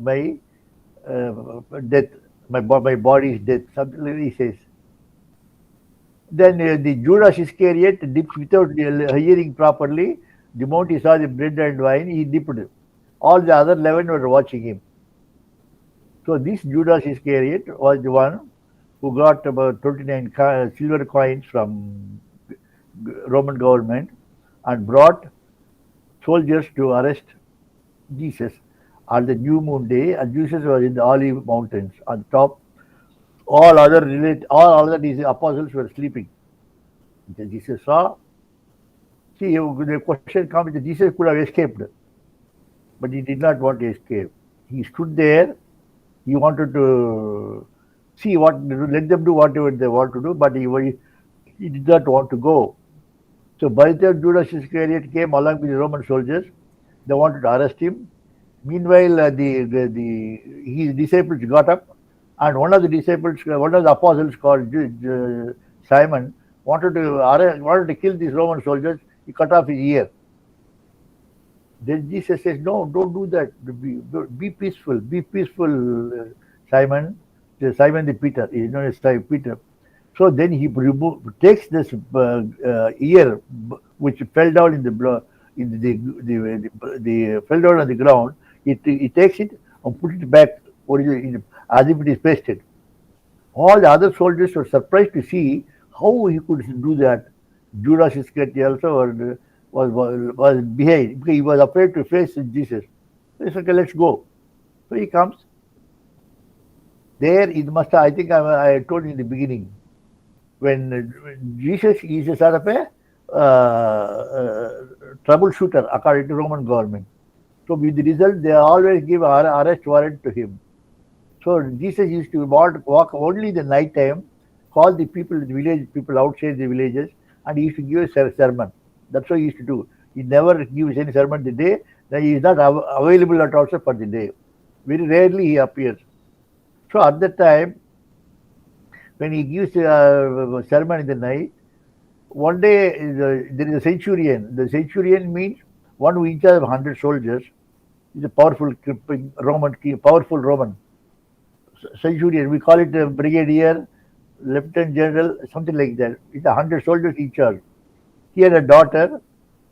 my death, my body's death. Something like he says. Then the Judas Iscariot dips without hearing properly. The moment he saw the bread and wine, he dipped. All the other 11 were watching him. So this Judas Iscariot was the one who got about 29 silver coins from Roman government and brought soldiers to arrest Jesus on the new moon day. And Jesus was in the Olive Mountains on top. All other apostles were sleeping. Jesus saw. See, the question comes that Jesus could have escaped, but he did not want to escape. He stood there. He wanted to see let them do whatever they want to do, but he did not want to go. So by the time Judas Iscariot came along with the Roman soldiers, they wanted to arrest him. Meanwhile, his disciples got up, and one of the apostles called Simon wanted to kill these Roman soldiers. He cut off his ear. Then Jesus says, "No, don't do that. Be peaceful. Be peaceful, Simon." Simon the Peter. He is known as Peter. So then he takes this ear which fell down in the blood, fell down on the ground. He takes it and put it back as if it is pasted. All the other soldiers were surprised to see how he could do that. Judas Iscariot also was behind because he was afraid to face Jesus. So he said, "Okay, let's go." So he comes. There it must have, I think I told you in the beginning, when Jesus is a sort of a troubleshooter according to Roman government. So with the result, they always give arrest warrant to him. So Jesus used to walk only the night time, call the people, the village people outside the villages, and he used to give a sermon. That's what he used to do. He never gives any sermon the day. Then he is not available at all for the day. Very rarely he appears. So at that time, when he gives a sermon in the night, one day there is a centurion. The centurion means one who in charge of 100 soldiers. He's a powerful Roman centurion. We call it a brigadier, lieutenant general, something like that. It's 100 soldiers in charge. He had a daughter.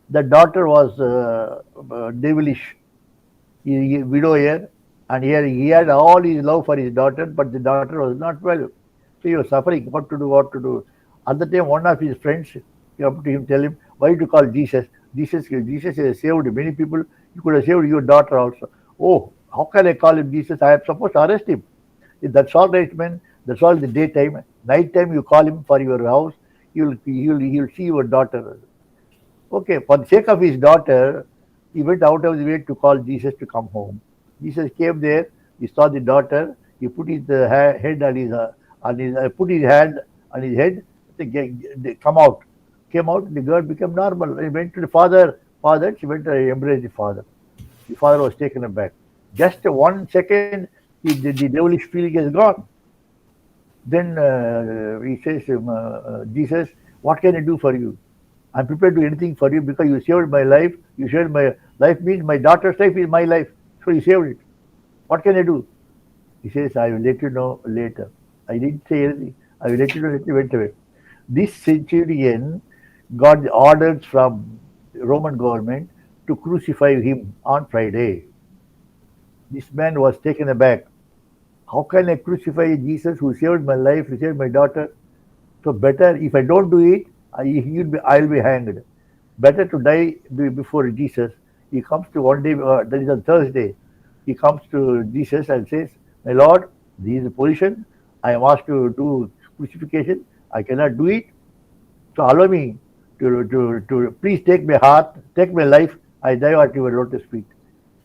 The daughter was devilish, widower, and he had all his love for his daughter, but the daughter was not well. So he was suffering, what to do. At the time, one of his friends came up to him, tell him, "Why did you call Jesus? Jesus has saved many people. You could have saved your daughter also." "Oh, how can I call him Jesus? I am supposed to arrest him." "That's all right, man. That's all the daytime. Night time you call him for your house. He'll see your daughter." Okay, for the sake of his daughter, he went out of the way to call Jesus to come home. Jesus came there. He saw the daughter. He put his head put his hand on his head. They came out. The girl became normal. He went to the father. She went to embrace the father. The father was taken aback. Just 1 second, the devilish feeling is gone. Then he says, "Jesus, what can I do for you? I'm prepared to do anything for you because you saved my life. You saved my life means my daughter's life is my life. So you saved it. What can I do?" He says, "I will let you know later." I didn't say anything. "I will let you know later." He went away. This centurion got the orders from the Roman government to crucify him on Friday. This man was taken aback. How can I crucify Jesus who saved my life, who saved my daughter? So better if I don't do it, I'll be hanged. Better to die before Jesus. He comes to one day, that is on Thursday. He comes to Jesus and says, "My Lord, this is the position. I am asked to do crucifixion. I cannot do it. So allow me to please take my heart, take my life. I die at your lotus feet."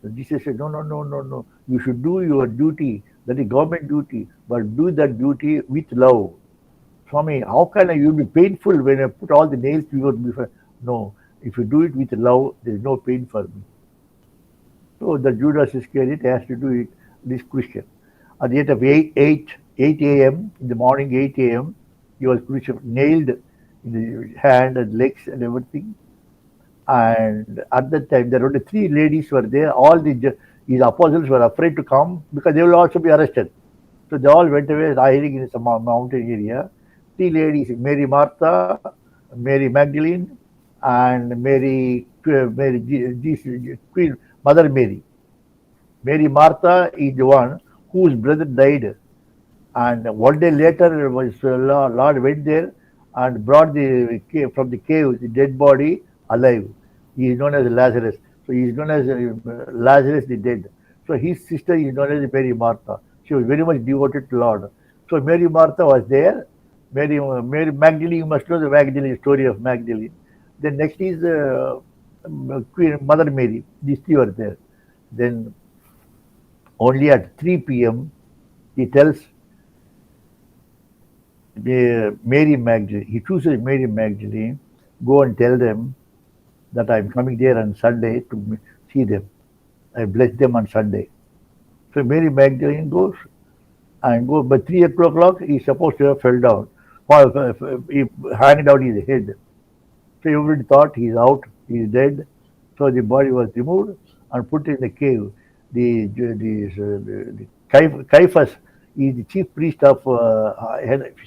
So Jesus said, "No, no, no, no, no. You should do your duty. That is government duty. But do that duty with love." "Swami, how can you'll be painful when I put all the nails to your before?" "No, if you do it with love, there is no pain for me." So the Judas Iscariot has to do it, this Christian. At the age of 8 a.m., in the morning, 8 a.m., he was nailed in the hand and legs and everything. And at that time, there were only 3 ladies were there. All the His apostles were afraid to come because they will also be arrested. So they all went away hiding in some mountain area. Three ladies, Mary Martha, Mary Magdalene, and Queen Mother Mary. Mary Martha is the one whose brother died, and one day later was Lord went there and brought the from the cave the dead body alive. He is known as Lazarus. So he is known as Lazarus the dead. So his sister is known as Mary Martha. She was very much devoted to Lord. So Mary Martha was there. Mary Magdalene, you must know the Magdalene story of Magdalene. Then next is Queen Mother Mary. These three were there. Then only at 3 p.m. he tells Mary Magdalene, he chooses Mary Magdalene, go and tell them that I'm coming there on Sunday to see them. I bless them on Sunday. So Mary Magdalene goes and goes, but 3 o'clock he's supposed to have fell down. He hanged out his head. So everybody thought he's out, he's dead. So the body was removed and put in the cave. The Caiaphas is the chief priest of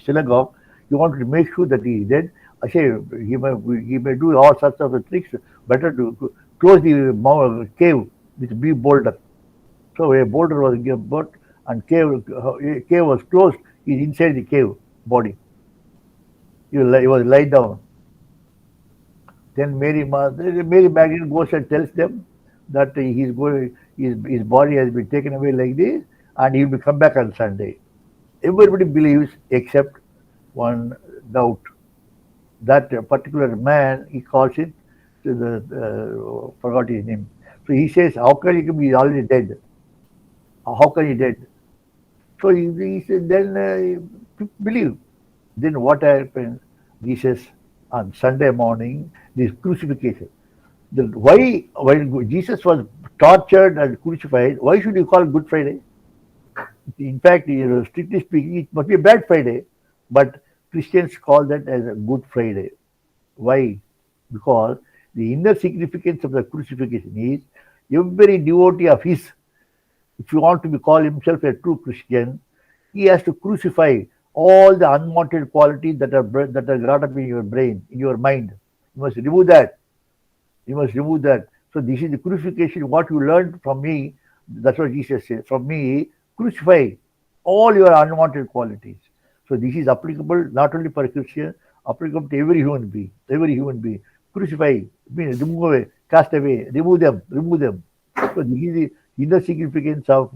synagogue. He wanted to make sure that he is dead. I say he may do all sorts of tricks. Better to close the cave with big boulder. So a boulder was brought and cave was closed. He's inside the cave body. He was laid down. Then Mary Magdalene goes and tells them that his body has been taken away like this, and he will come back on Sunday. Everybody believes except one doubt. That particular man, he calls it to forgot his name. So he says, how can he be already dead? How can he dead? So he said, then believe. Then what happened? Jesus on Sunday morning, this crucifixion. Why, when Jesus was tortured and crucified, why should you call Good Friday? In fact, strictly speaking, it must be a bad Friday, but Christians call that as a Good Friday. Why? Because the inner significance of the crucifixion is every devotee of his, if you want to be called himself a true Christian, he has to crucify all the unwanted qualities that are got up in your brain, in your mind. You must remove that. You must remove that. So this is the crucifixion. What you learned from me, that's what Jesus said. From me, crucify all your unwanted qualities. So this is applicable not only for a Christian, applicable to every human being. Every human being. Crucify, means remove away, cast away, remove them, remove them. So this is the inner significance of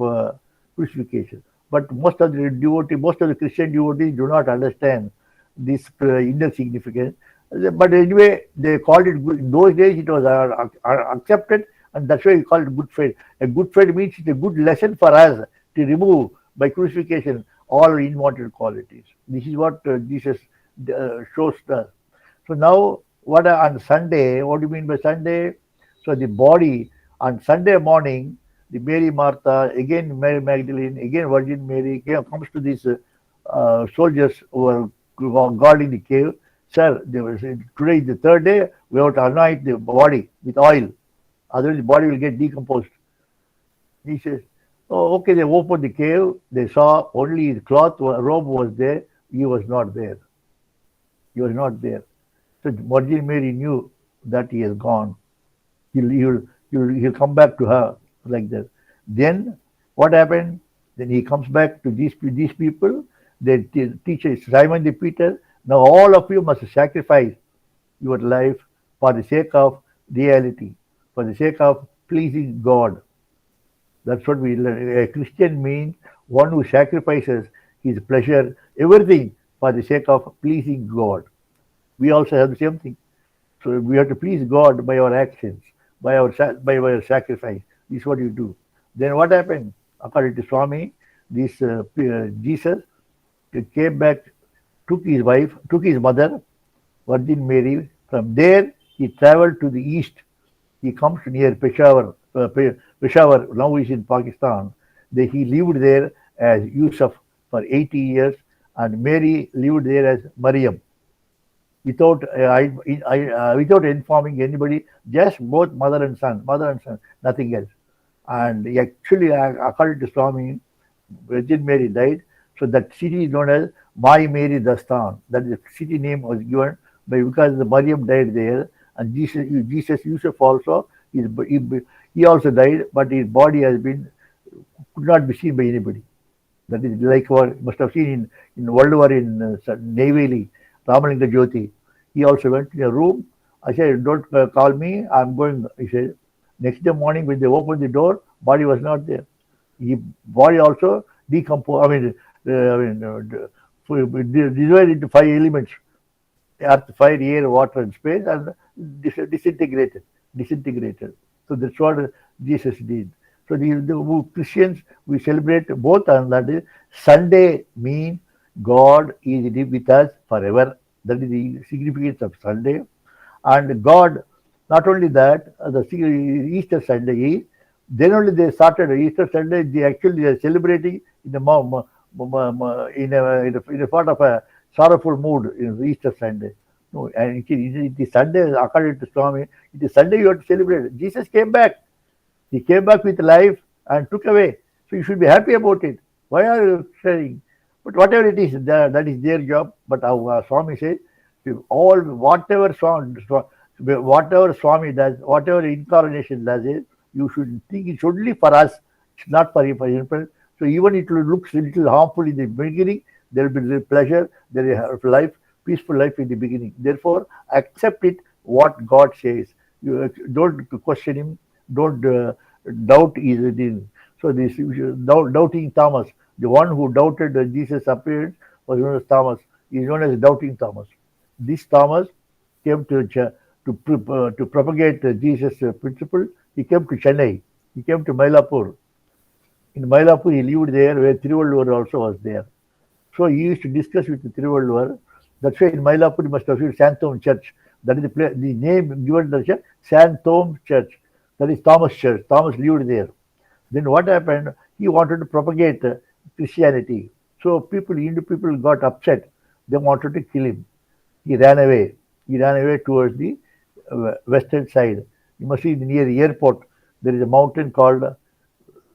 crucifixion. But most of the Christian devotees do not understand this inner significance. But anyway, they called it good. In those days, it was accepted, and that's why we call it Good Friday. A Good Friday means it's a good lesson for us to remove by crucifixion all unwanted qualities. This is what Jesus shows us. So now, what on Sunday? What do you mean by Sunday? So the body on Sunday morning, the Mary Martha, again Mary Magdalene, again Virgin Mary comes to these soldiers who are guarding the cave. Sir, today is the third day. We have to anoint the body with oil, otherwise the body will get decomposed. He says, "Oh, okay." They opened the cave. They saw only the cloth robe was there. He was not there. He was not there. So Virgin Mary knew that he has gone. He'll come back to her like that. Then what happened? Then he comes back to these people. They teach Simon the Peter. Now all of you must sacrifice your life for the sake of reality, for the sake of pleasing God. That's what we learn. A Christian means one who sacrifices his pleasure, everything for the sake of pleasing God. We also have the same thing. So we have to please God by our actions, by our sacrifice. This is what you do. Then what happened? According to Swami, this Jesus came back, took his wife, took his mother, Virgin Mary. From there, he traveled to the east. He comes near Peshawar. Peshawar now is in Pakistan. He lived there as Yusuf for 80 years, and Mary lived there as Maryam. Without informing anybody, just both mother and son, nothing else. And actually, according to Swami, Virgin Mary died. So that city is known as Mai Mary Dastan. That is the city name was given by because the Mariam died there, and Jesus Yusuf also he also died, but his body has been could not be seen by anybody. That is like what you must have seen in World War in Navy, Ramalinga Jyoti. He also went to a room. I said, don't call me. I'm going. He said, next day morning when they opened the door, body was not there. He body also decomposed. Divided into five elements: earth, fire, air, water, and space, and disintegrated. Disintegrated. So that's what Jesus did. So the Christians we celebrate both, and that is Sunday means God is with us forever. That is the significance of Sunday. And God, not only that, the Easter Sunday is, then only they started Easter Sunday. They are celebrating in the in a part of a sorrowful mood in Easter Sunday. No, and it is Sunday according to Swami. It is Sunday you have to celebrate. Jesus came back. He came back with life and took away. So you should be happy about it. Why are you sharing? But whatever it is, that is their job. But our Swami says, all whatever Swami does, whatever incarnation does it, you should think it's only for us. It's not for example. So even it will look a little harmful in the beginning, there will be pleasure, there will be life, peaceful life in the beginning. Therefore, accept it what God says. You don't question him, don't doubt his deal. So this doubting Thomas, the one who doubted Jesus' appearance was known as Thomas. He is known as doubting Thomas. This Thomas came to propagate Jesus' principle. He came to Chennai. He came to Mylapore. In Mylapore, he lived there where Thiruvalluvar also was there. So he used to discuss with the Thiruvalluvar. That's why in Mylapore you must have seen Santom Church. That is the name given to the church, Santom Church. That is Thomas Church. Thomas lived there. Then what happened? He wanted to propagate Christianity. So Hindu people got upset. They wanted to kill him. He ran away. He ran away towards the western side. You must see near the airport. There is a mountain called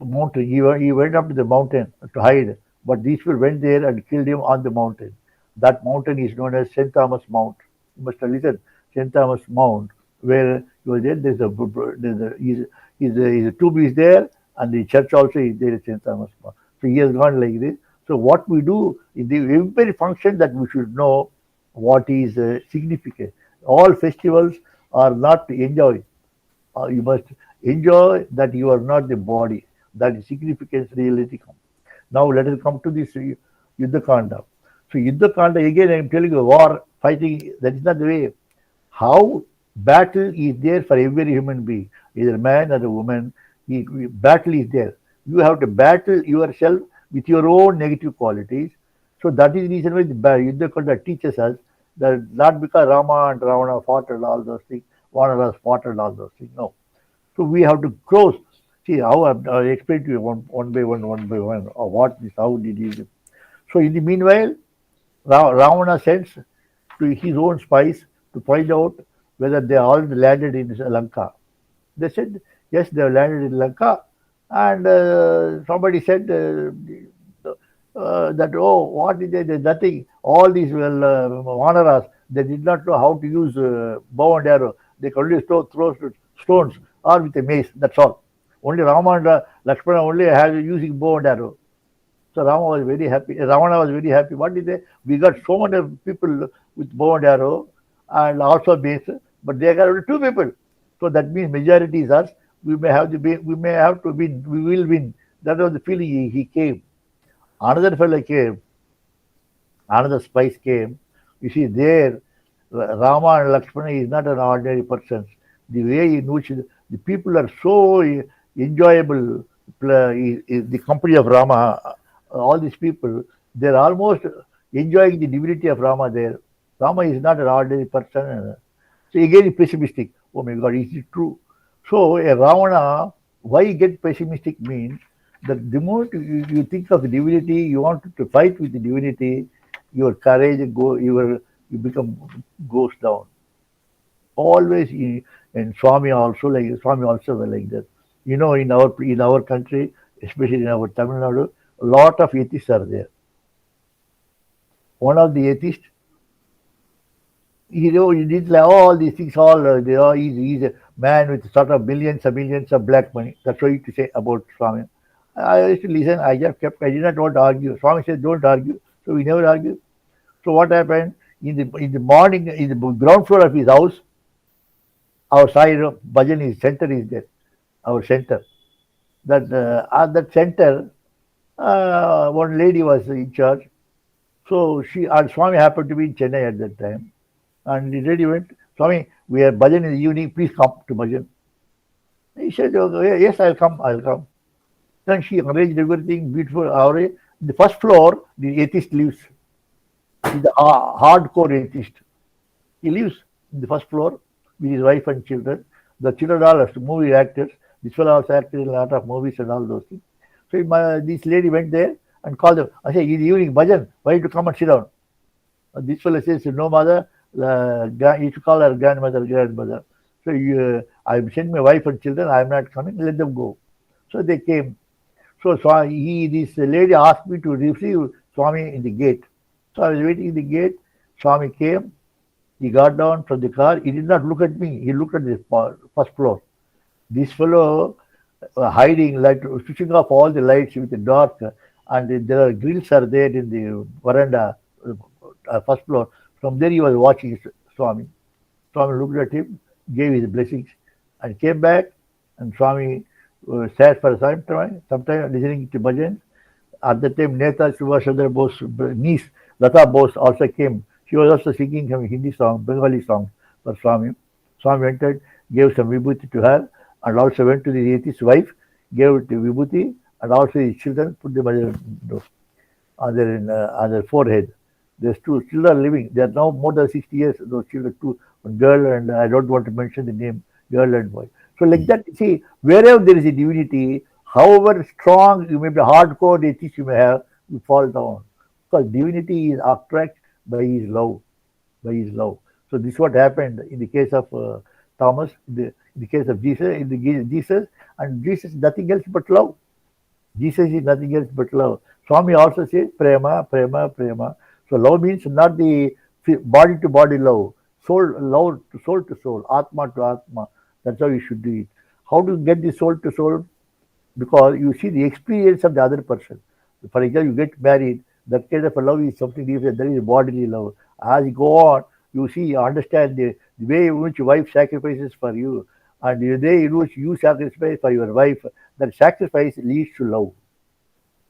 mountain. He went up to the mountain to hide. But these people went there and killed him on the mountain. That mountain is known as St. Thomas Mount. You must have listened. St. Thomas Mount, where he was there. His tomb is there, and the church also is there at St. Thomas Mount. So he has gone like this. So what we do in the every function that we should know what is significant. All festivals are not to enjoy. You must enjoy that you are not the body. That is significance reality comes. Now let us come to this Yuddha Kanda. So Yuddha Kanda, again I am telling you, war, fighting, that is not the way. How battle is there for every human being, either man or a woman, battle is there. You have to battle yourself with your own negative qualities. So that is the reason why the Yuddha Kanda teaches us that not because Rama and Ravana fought and all those things, Vanaras fought and all those things. No. So we have to close. See how I explain to you one by one, or what this, how did he do. So in the meanwhile, Ravana sends to his own spies to find out whether they all landed in Lanka. They said, yes, they have landed in Lanka. And somebody said that, oh, what is there? There's nothing. All these Vanaras, they did not know how to use bow and arrow. They could only throw stones or with a mace. That's all. Only Rama and Lakshmana only had using bow and arrow. So Rama was very happy. Ravana was very happy. What did they? We got so many people with bow and arrow and also mace, but they got only two people. So that means majority is us. We may have to win. We will win. That was the feeling he came. Another fellow came. Another spice came. You see, there, Rama and Lakshmana is not an ordinary person. The way in which the people are so enjoyable, the company of Rama, all these people, they're almost enjoying the divinity of Rama there. Rama is not an ordinary person. So again, pessimistic. Oh my God, is it true? So a Ravana, why get pessimistic means that the moment you think of divinity, you want to fight with the divinity, your courage you become goes down. Always, and Swami also were like that. In our country, especially in our Tamil Nadu, a lot of atheists are there. One of the atheists, he did like all these things. He's a man with sort of millions of black money. That's what he used to say about Swami. I used to listen. I just kept. I did not want to argue. Swami said, "Don't argue." So we never argue. So what happened in the morning in the ground floor of his house? Our Sai Bhajan is center is there. Our center. That at that center, one lady was in charge. So she and Swami happened to be in Chennai at that time. And the lady went, Swami, we are bhajan in the evening, please come to bhajan. He said, okay, yes, I'll come. Then she arranged everything beautiful. The first floor, the atheist lives. He's a hardcore atheist. He lives in the first floor with his wife and children. The children are all movie actors. This fellow also acted in a lot of movies and all those things. So this lady went there and called them. I said, in the evening, bhajan, why don't you come and sit down? This fellow says, no, mother, you should call her grandmother. So I'm sending my wife and children, I'm not coming, let them go. So they came. So this lady asked me to receive Swami in the gate. So I was waiting in the gate. Swami came. He got down from the car. He did not look at me. He looked at the first floor. This fellow hiding, like switching off all the lights with the dark, and there are grills are there in the veranda, first floor. From there he was watching Swami. Swami looked at him, gave his blessings, and came back. And Swami sat for some time listening to bhajan. At the time, Neta Subhash Chandra Bose niece Lata Bose also came. She was also singing some Hindi song, Bengali songs for Swami. Swami entered, gave some vibhuti to her, and also went to the atheist's wife, gave it to vibhuti, and also his children put them on their forehead. There's two children living. They are now more than 60 years. Those children, two, one girl, and I don't want to mention the name, girl and boy. So like that, see, wherever there is a divinity, however strong you may be, hardcore atheist you may have, you fall down. Because divinity is attracted by his love, by his love. So this is what happened in the case of Thomas, in the case of Jesus, and Jesus is nothing else but love. Jesus is nothing else but love. Swami also says prema, prema, prema. So love means not the body to body love, love to soul, atma to atma. That's how you should do it. How to get the soul to soul? Because you see the experience of the other person. For example, you get married, that kind of a love is something different. That is bodily love. As you go on, you see, you understand the way in which your wife sacrifices for you, and the way in which you sacrifice for your wife. That sacrifice leads to love.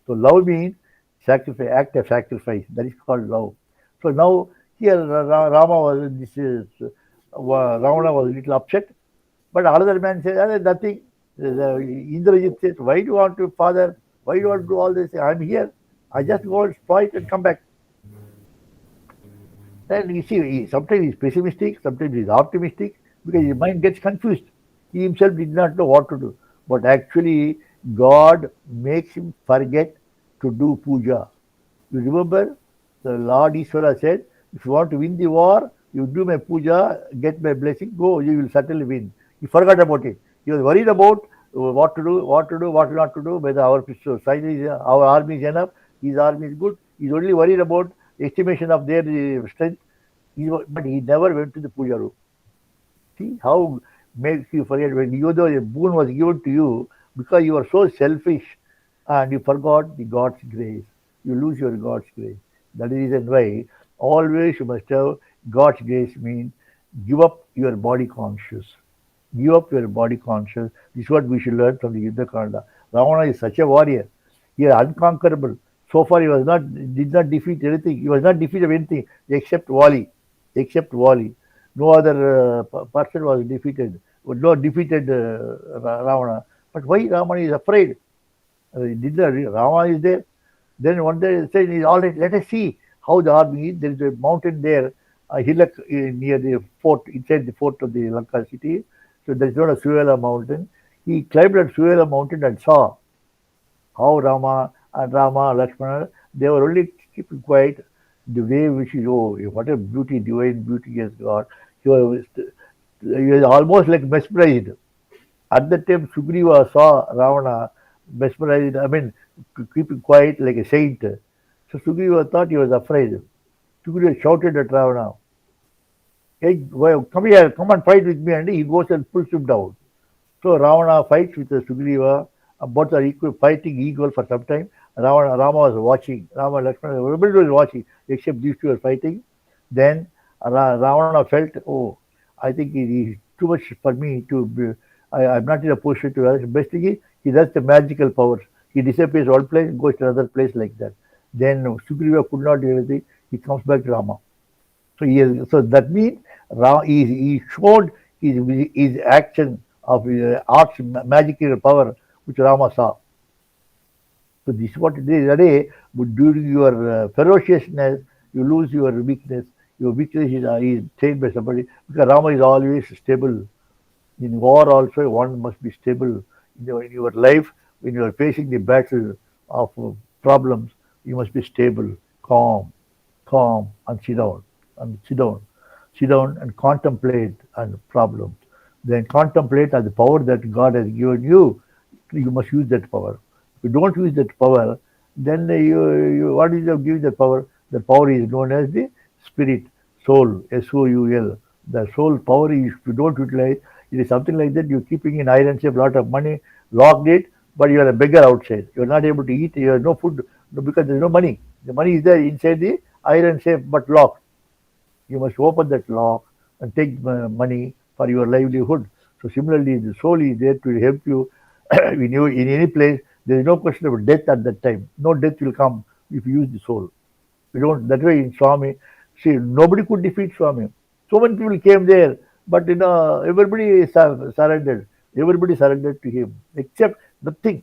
So love means sacrifice, act of sacrifice. That is called love. So now here Rama was Ravana was a little upset, but another man says, nothing. Indrajit says, why do you want to, father? Why do you want to do all this? I'm here. I just go and fight and come back. Then you see, sometimes he's pessimistic, sometimes he's optimistic, because his mind gets confused. He himself did not know what to do. But actually, God makes him forget to do puja. You remember, the Lord Ishvara said, if you want to win the war, you do my puja, get my blessing, go, you will certainly win. He forgot about it. He was worried about what to do, what not to do, whether our army is enough, his army is good. He's only worried about estimation of their strength. But he never went to the puja room. See how makes you forget when you know a boon was given to you because you are so selfish and you forgot the God's grace. You lose your God's grace. That is the reason why always you must have God's grace means give up your body conscious. Give up your body conscious. This is what we should learn from the Yuddha Kanda. Ravana is such a warrior. He is unconquerable. So far he did not defeat anything. He was not defeated of anything except Wali. No other person was defeated. No defeated Ravana. But why Ravana is afraid? Ravana is there. Then one day he said, all right, let us see how the army is. There is a mountain there, a hillock near the fort, inside the fort of the Lanka city. So there is not a Suela mountain. He climbed that Suela mountain and saw how Rama, Lakshmana, they were only keeping quiet. The way which is, what a beauty, divine beauty he has got. He was almost like mesmerized. At that time, Sugriva saw Ravana mesmerized, keeping quiet like a saint. So Sugriva thought he was afraid. Sugriva shouted at Ravana, "Hey, well, come here, come and fight with me," and he goes and pulls him down. So Ravana fights with Sugriva. Both are equal, fighting equal for some time. Rama was watching. Rama, Lakshmana, everybody was watching, except these two were fighting. Then Ravana felt, oh, I think it is too much for me to be. I'm not in a position to. Best thing is, he does the magical powers. He disappears one place, goes to another place like that. Then Sugriva could not do anything. He comes back to Rama. So that means he showed his action of arts magical power which Rama saw. So this is what it is. Today, but during your ferociousness, you lose your weakness. Your weakness is trained by somebody because Rama is always stable. In war also, one must be stable. In your life, when you are facing the battle of problems, you must be stable, calm, calm, and sit down and contemplate on problems. Then contemplate on the power that God has given you. You must use that power. If you don't use that power, then what is you giving that power? The power is known as the spirit, soul, soul. The soul power is, if you don't utilize, it is something like that. You're keeping in iron safe, lot of money, locked it, but you are a beggar outside. You're not able to eat. You have no food because there's no money. The money is there inside the iron safe, but locked. You must open that lock and take money for your livelihood. So similarly, the soul is there to help you in any place. There is no question of death at that time. No death will come if you use the soul. We don't. That way in Swami, see, nobody could defeat Swami. So many people came there, but everybody surrendered. Everybody surrendered to him, except nothing.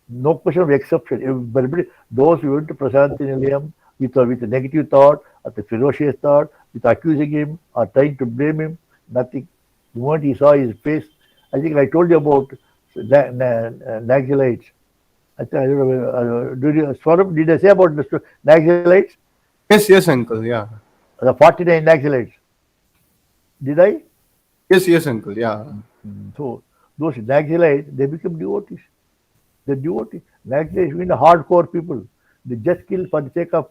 No question of exception. Everybody, those who went to Prasanthi Nilayam with a negative thought, with a ferocious thought, with accusing him or trying to blame him, nothing. The moment he saw his face, I think I told you about Naxalites. I don't know, Swarup, did I say about the Naxalites? Yes, yes, uncle. Yeah. The 49 Naxalites. Did I? Yes, yes, uncle. Yeah. So those Naxalites, they become devotees. The devotees. Naxalites mean hardcore people. They just kill for the sake of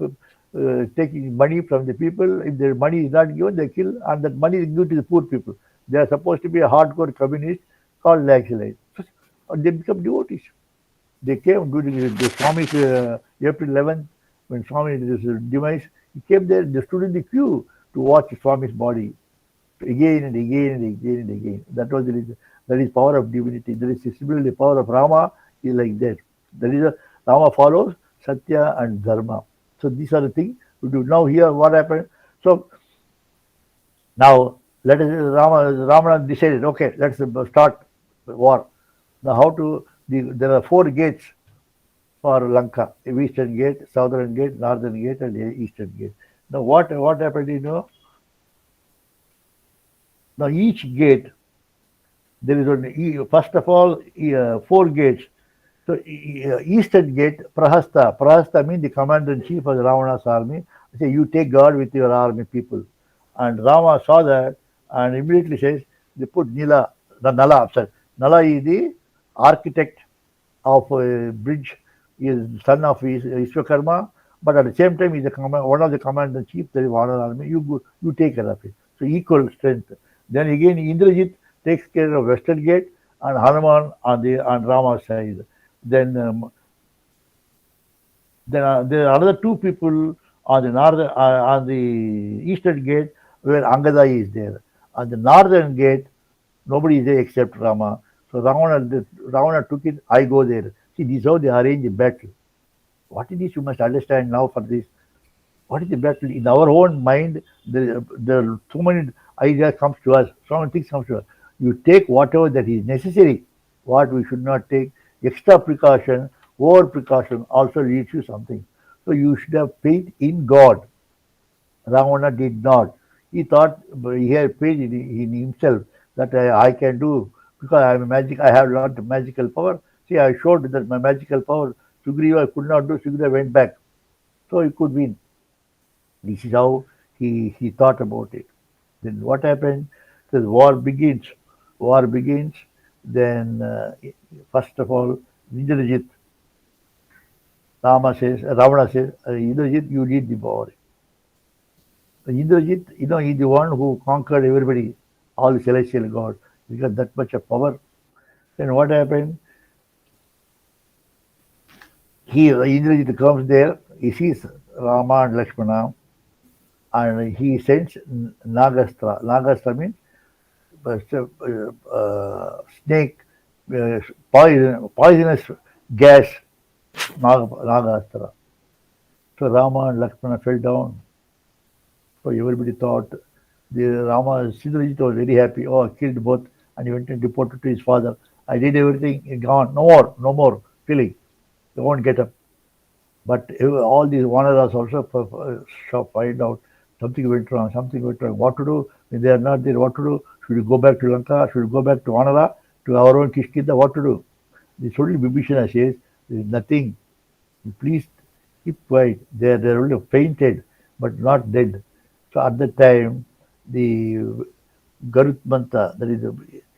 taking money from the people. If their money is not given, they kill, and that money is given to the poor people. They are supposed to be a hardcore communist called Naxalites. They become devotees. They came during the Swami's April 11th, when Swami demise. He came there, they stood in the queue to watch Swami's body again and again and again and again. That was the reason. That is power of divinity. That is similarly the power of Rama is like that. That is a Rama follows Satya and Dharma. So these are the things we do. Now here what happened? So now let us Rama decided, okay, let's start war. Now how to there are four gates for Lanka: Eastern Gate, Southern Gate, Northern Gate, and Eastern Gate. Now what happened? Now each gate there is first of all four gates. So Eastern Gate, Prahasta. Prahasta means the commander in chief of the Ravana's army. Say you take guard with your army people, and Rama saw that and immediately says they put Nala. Sorry, Nala is the architect of a bridge. He is son of Vishwakarma, but at the same time he's one of the commander in chief. There is one army. You take care of it. So equal strength. Then again Indrajit takes care of Western Gate and Hanuman on Rama's side. Then there are another two people on the northern on the eastern gate where Angada is there. On the northern gate, nobody is there except Rama. So Ravana took it. I go there. See, this is how they arrange the battle. What it is you must understand now for this. What is the battle? In our own mind, there are so many ideas comes to us, so many things comes to us. You take whatever that is necessary, what we should not take. Extra precaution, over precaution also leads to something. So you should have faith in God. Ravana did not. He thought he had faith in himself that I can do because I am a magic. I have a lot of magical power. See, I showed that my magical power. Sugriva could not do. Sugriva went back, so he could win. This is how he thought about it. Then what happened? Says war begins. War begins. Then, first of all, Indrajit, Ravana says, Indrajit, you need the power. Indrajit, he's the one who conquered everybody, all the celestial gods. He got that much of power. Then what happened? Indrajit comes there, he sees Rama and Lakshmana, and he sends Nagastra. Nagastra means snake, poisonous gas, Nagastra. So Rama and Lakshmana fell down. So everybody thought Siddharth was very happy. Oh, I killed both, and he went and reported to his father. I did everything, it's gone. No more, no more killing. They won't get up. But all these Vanaras also find out something went wrong, something went wrong. What to do when they are not there? What to do? Should we go back to Lanka? Should we go back to Vanara, to our own Kishkinda? What to do? The only Bibhishana says, there is nothing. Please keep quiet. They're only fainted, but not dead. So at that time, the Garutmanta, that is,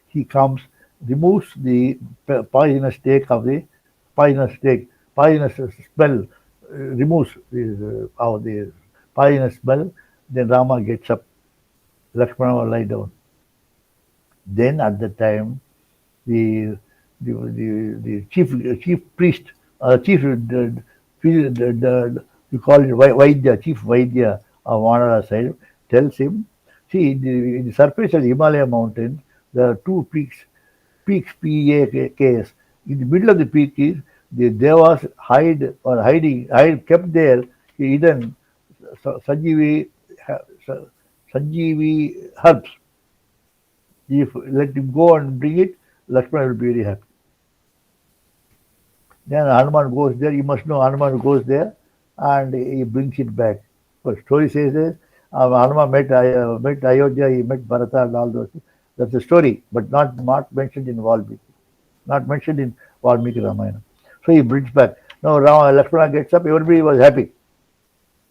he comes, removes the poisonous snake of the poisonous snake, poisonous smell, removes the poisonous smell. Then Rama gets up, Lakshmana will lie down. Then at that time, the the chief priest, chief you call it Vaidya, chief Vaidya of Vanara side, tells him, see, in the surface of the Himalaya mountain, there are two peaks, P-A-K-S. In the middle of the peak is the Devas kept there, hidden Sanjeevi, Sanjeevi herbs. If let him go and bring it, Lakshmana will be very happy. Then Hanuman goes there. You must know Hanuman goes there and he brings it back. But story says this, Hanuman met Ayodhya, he met Bharata and all those things. That's the story, but not mentioned in Valmiki. Not mentioned in Valmiki Ramayana. So he brings back. Now Lakshmana gets up, everybody was happy.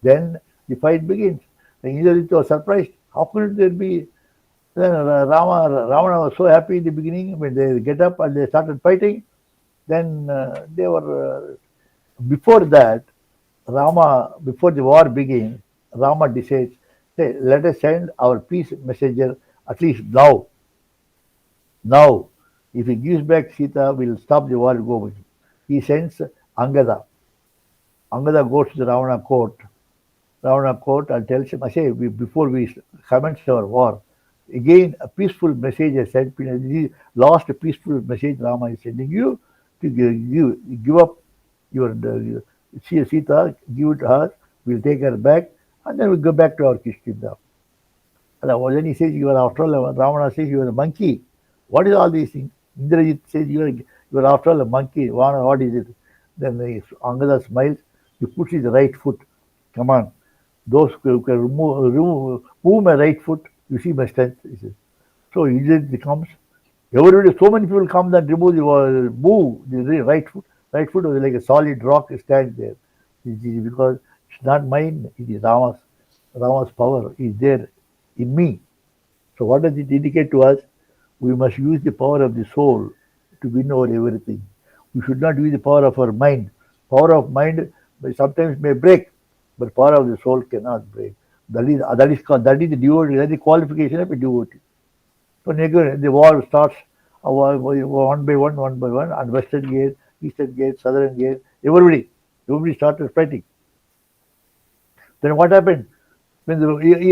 Then the fight begins. The Indrajit was surprised. How could there be? Then Ravana was so happy in the beginning when they get up and they started fighting. Then they were before that. Before the war begins, Rama decides, say, let us send our peace messenger at least now. Now, if he gives back Sita, we'll stop the war and go with him. He sends Angada. Angada goes to the Ravana court and tells him, I say, before we commence our war, again a peaceful message is sent. The last peaceful message Rama is sending you to give up your Sita, give it to her, we'll take her back, and then we'll go back to our Kishkinda. And then he says, you are after all, Ravana says, you are a monkey. What is all these things? Indrajit says, you are after all a monkey. What is it? Then Angada smiles, he puts his right foot. Come on. Those who can move my right foot, you see my strength, he says. So Indrajit comes. Everybody, so many people come and move the right foot. Right foot was like a solid rock stands there. Because it's not mine, it is Rama's. Rama's power is there in me. So what does it indicate to us? We must use the power of the soul to win over everything. We should not use the power of our mind. Power of mind sometimes may break, but power of the soul cannot break. That is the devotee, that is the qualification of a devotee. So again, the war starts one by one, and Western Gate, Eastern Gate, Southern Gate, everybody started fighting. Then what happened? When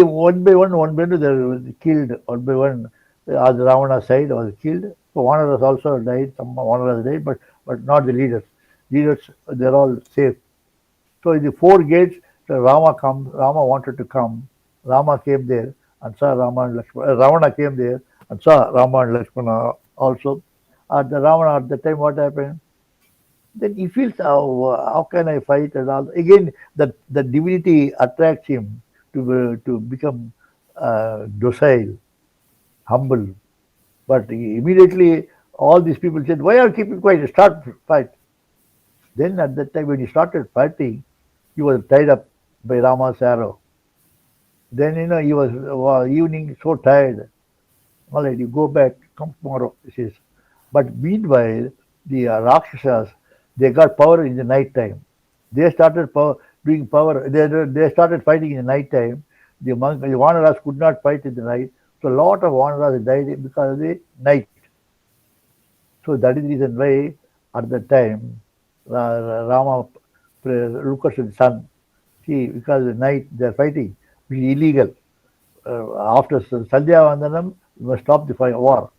one by one, they were killed, one by one. The Ravana side was killed. So Vanaras also died, some Vanaras died, but not the leaders. Leaders, they're all safe. So in the four gates, Rama wanted to come. Rama came there and saw Rama and Lakshmana. Ravana came there and saw Rama and Lakshmana also. Ravana at the time, what happened? Then he feels, how can I fight and all. Again, the divinity attracts him to become docile, humble. But immediately all these people said, why are you keeping quiet? Start fight. Then at that time when he started fighting, he was tied up by Rama's arrow. Then he was evening so tired. All right, you go back, come tomorrow, he says. But meanwhile, the Rakshasas, they got power in the night time. They started doing power. They started fighting in the night time. The Vanaras could not fight in the night. So a lot of Vanaras died because of the night. So that is the reason why at that time Rama looks at the sun. See, because at night they are fighting, which is illegal. After Sandhya Vandanam, you must stop the war.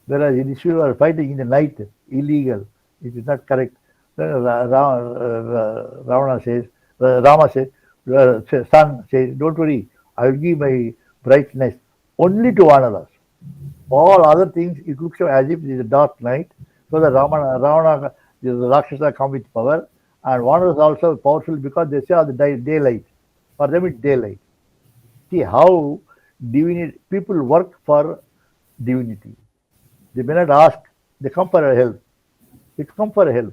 Whereas if you are fighting in the night, illegal. It is not correct. Then Ravana says, Rama says, son says, don't worry, I will give my brightness only to Vanaras. All other things, it looks as if it is a dark night. So the Ravana, the Rakshasa come with power, and Vanaras also powerful because they say the daylight. For them, it's daylight. See how divinity people work for divinity. They may not ask, they come for help. They come for help.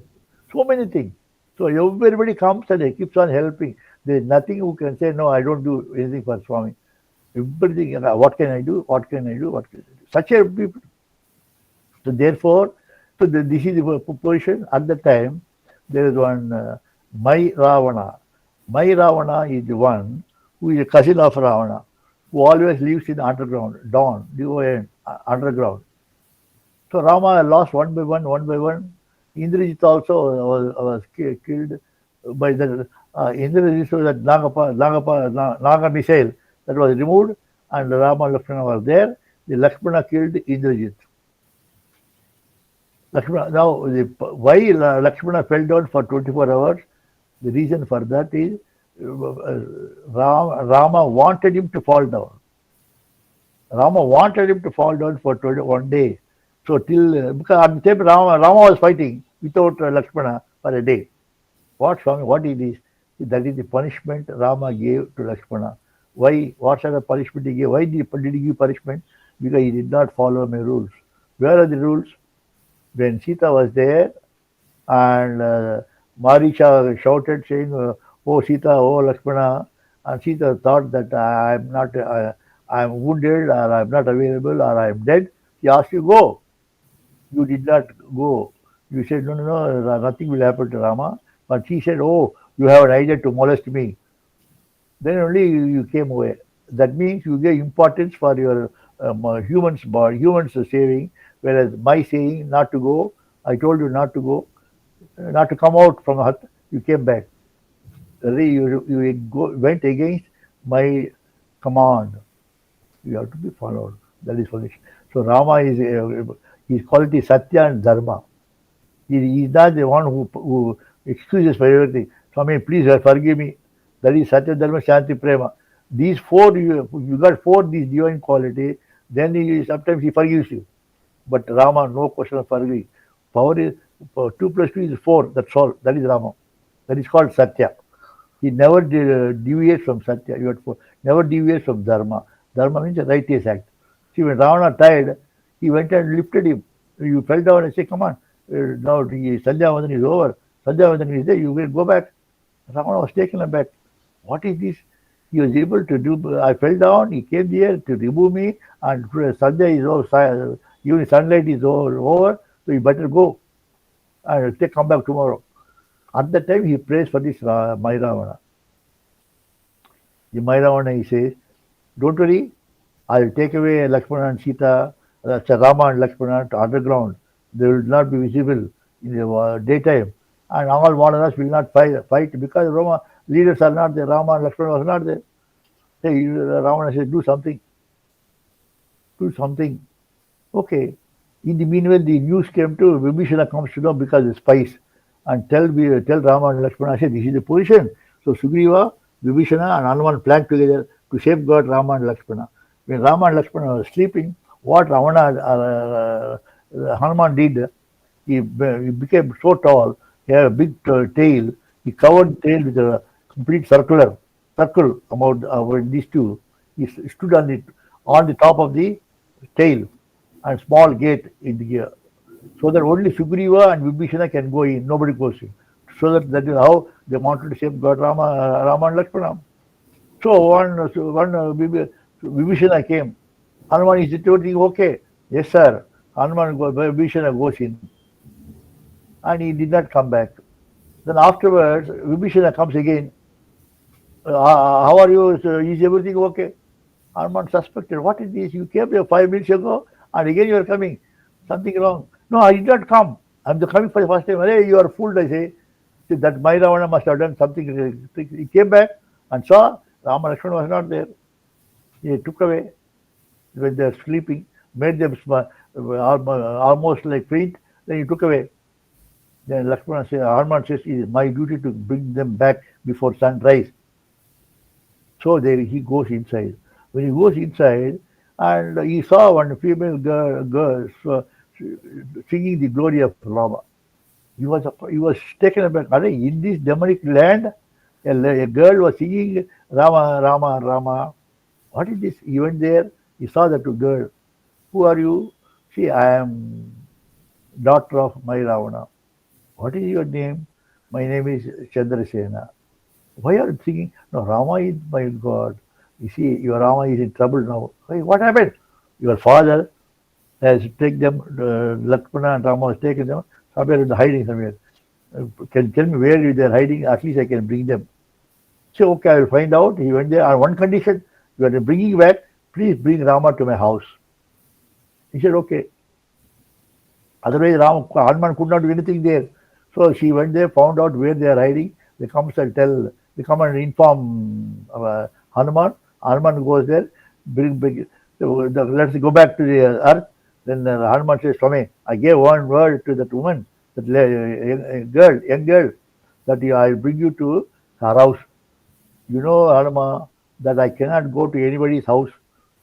So many things. So everybody comes and they keeps on helping. There is nothing who can say, no, I don't do anything for Swami. Everybody, what can I do? What can I do? What can I do? Such a people. So therefore, this is the position. At the time, there is one Mai Ravana. Mai Ravana is the one who is a cousin of Ravana, who always lives in the underground, dawn, DON, underground. So Rama lost one by one, one by one. Indrajit also was killed by the Indrajit, so that Naga missile that was removed, and Rama and Lakshmana was there. The Lakshmana killed Indrajit. Lakshmana, now, why Lakshmana fell down for 24 hours? The reason for that is Rama wanted him to fall down. Rama wanted him to fall down for 21 days. So till because at the time Rama was fighting without Lakshmana for a day. What Swami? What it is? That is the punishment Rama gave to Lakshmana. Why? What sort of punishment he gave? Why did he give punishment? Because he did not follow my rules. Where are the rules? When Sita was there and Marisha shouted saying, "Oh Sita, oh Lakshmana," and Sita thought that I am not, I am wounded, or I am not available, or I am dead. He asked you go. You did not go. You said, no, no, no, nothing will happen to Rama. But he said, oh, you have an idea to molest me. Then only you came away. That means you gave importance for your human's body, human's saving, whereas my saying not to go, I told you not to go, not to come out from the hut, you came back. You went against my command. You have to be followed. That is foolish. So Rama is his quality Satya and Dharma. He is not the one who excuses for everything. Swami, please forgive me. That is Satya, Dharma, Shanti, Prema. These four, you got four these divine qualities, then sometimes he forgives you. But Rama, no question of forgiving. Power is 2 plus 2 is 4. That's all. That is Rama. That is called Satya. He never deviates from Satya. Never deviates from Dharma. Dharma means a righteous act. See, when Ravana died, he went and lifted him. You fell down and said, come on, now the Sandhya Vandan is over. Sandhya Vandan is there, you will go back. Ravana was taken aback. What is this? He was able to do, I fell down, he came there to remove me, and Sandhya is over, even sunlight is over, so you better go and come back tomorrow. At that time, he prays for this Mayravana. The Mayravana, he says, don't worry, I will take away Lakshmana and Sita, Rama and Lakshmana to underground. They will not be visible in the daytime. And all Vanaras will not fight because Rama leaders are not there. Rama and Lakshmana was not there. Hey, Ravana said, do something. Do something. Okay. In the meanwhile, the news came to Vibhishana comes to know because of spies and tell Rama and Lakshmana, I said, this is the position. So Sugriva, Vibhishana and Hanuman planned together to safeguard Rama and Lakshmana. When Rama and Lakshmana were sleeping, what Hanuman did, he became so tall, he had a big tail, he covered the tail with a complete circle about these two. He stood on the top of the tail and small gate in the gear, so that only Sugriva and Vibhishana can go in, nobody goes in. So that is how they wanted to safeguard Rama and Lakshmana. So one Vibhishana came. Hanuman is thinking, okay, yes sir, Vibhishana goes in, and he did not come back. Then afterwards, Vibhishana comes again. How are you? Is everything okay? Hanuman suspected. What is this? You came here 5 minutes ago, and again you are coming. Something wrong. No, I did not come. I'm coming for the first time. Hey, you are fooled, I say. See, that my Ravana must have done something. He came back and saw Rama Lakshmana was not there. He took away when they are sleeping, made them almost like faint. Then he took away. Then Lakshmana says, Hanuman says, it is my duty to bring them back before sunrise. So there he goes inside. When he goes inside, and he saw one female girl singing the glory of Rama. He was taken aback. In this demonic land, a girl was singing Rama, Rama, Rama. What is this? He went there. He saw that girl. Who are you? See, I am daughter of my Ravana. What is your name? My name is Chandrasena. Why are you thinking? No, Rama is my God. You see, your Rama is in trouble now. Hey, what happened? Your father has taken them, Lakshmana and Rama has taken them somewhere in the hiding somewhere. Can you tell me where they are hiding? At least I can bring them. So, okay, I will find out. He went there on one condition. You are bringing back, please bring Rama to my house. He said, okay. Otherwise, Hanuman could not do anything there. So she went there, found out where they are hiding. They come and inform Hanuman. Hanuman goes there, let's go back to the earth. Then Hanuman says, Swami, I gave one word to that woman, that young girl, that I bring you to her house. You know, Hanuman, that I cannot go to anybody's house,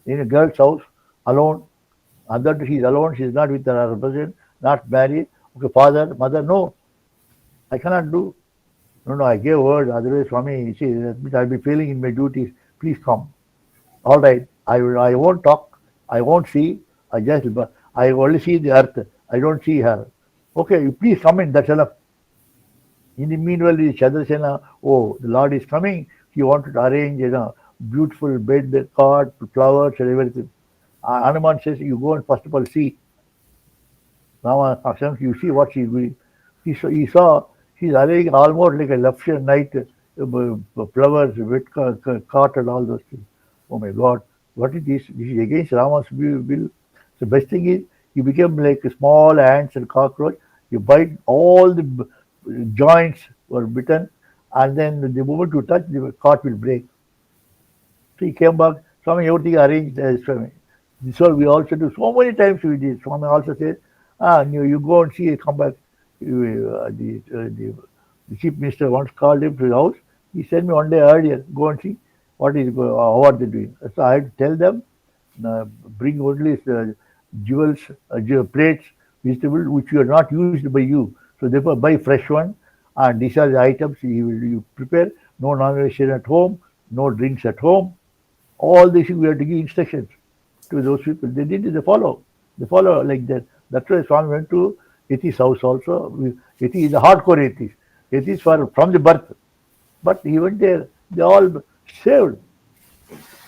any girl's house, alone. And that she's alone, she's not with her husband, not married. Okay, father, mother, no, I cannot do. No, I gave word. Otherwise, Swami, see, that means I'll be failing in my duties. Please come. All right, I won't talk. I won't see. I only see the earth. I don't see her. Okay, you please come in. That's enough. In the meanwhile, the Chandrasena, oh, the Lord is coming. He wanted to arrange, beautiful bed, cart, flowers, and everything. Hanuman says, you go and first of all see. Rama asks, you see what she's doing. He saw she's arranging almost like a luscious night, flowers, wet cart, and all those things. Oh my God, what is this? This is against Rama's will. The best thing is, he became like small ants and cockroach. You bite, all the joints were bitten, and then the moment you touch, the cart will break. So he came back, Swami, everything arranged as Swami. This all we also do. So many times we did. Swami also said, you go and see, come back. The chief minister once called him to his house. He sent me one day earlier, go and see how are they doing. So I had to tell them, bring only jewels, plates, vegetables which are not used by you. So therefore buy fresh one, and these are the items you prepare. No non-vegetarian at home, no drinks at home. All these we have to give instructions to those people. They did it, they follow. They follow like that. That's why Swami went to Yati's house also. Yati is a hardcore atheist. Atheist from the birth. But he went there, they all saved.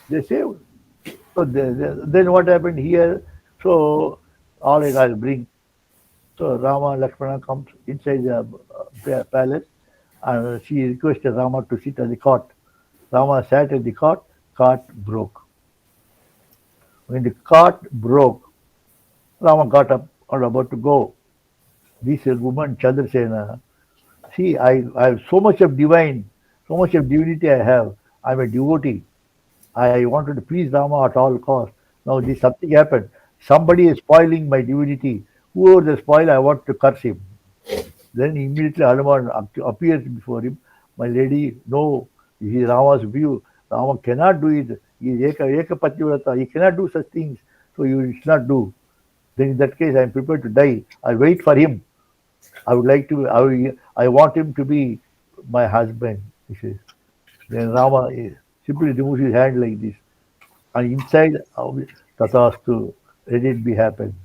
They saved. So then what happened here? So all right, I'll bring. So Rama Lakshmana comes inside the palace, and she requested Rama to sit on the cot. Rama sat at the cot broke. When the cart broke, Rama got up and about to go. This woman, Chandrasena, see, I have so much of divine, so much of divinity I have. I'm a devotee. I wanted to please Rama at all costs. Now this something happened. Somebody is spoiling my divinity. Whoever they spoil, I want to curse him. Then immediately Hanuman appears before him. My lady, no, this is Rama's view. Rama cannot do it. He is Eka Pativrata. He cannot do such things. So you should not do. Then in that case, I am prepared to die. I wait for him. I would like to. I want him to be my husband. He says. Then Rama simply removes his hand like this, and inside, Tatastu, let it be happen.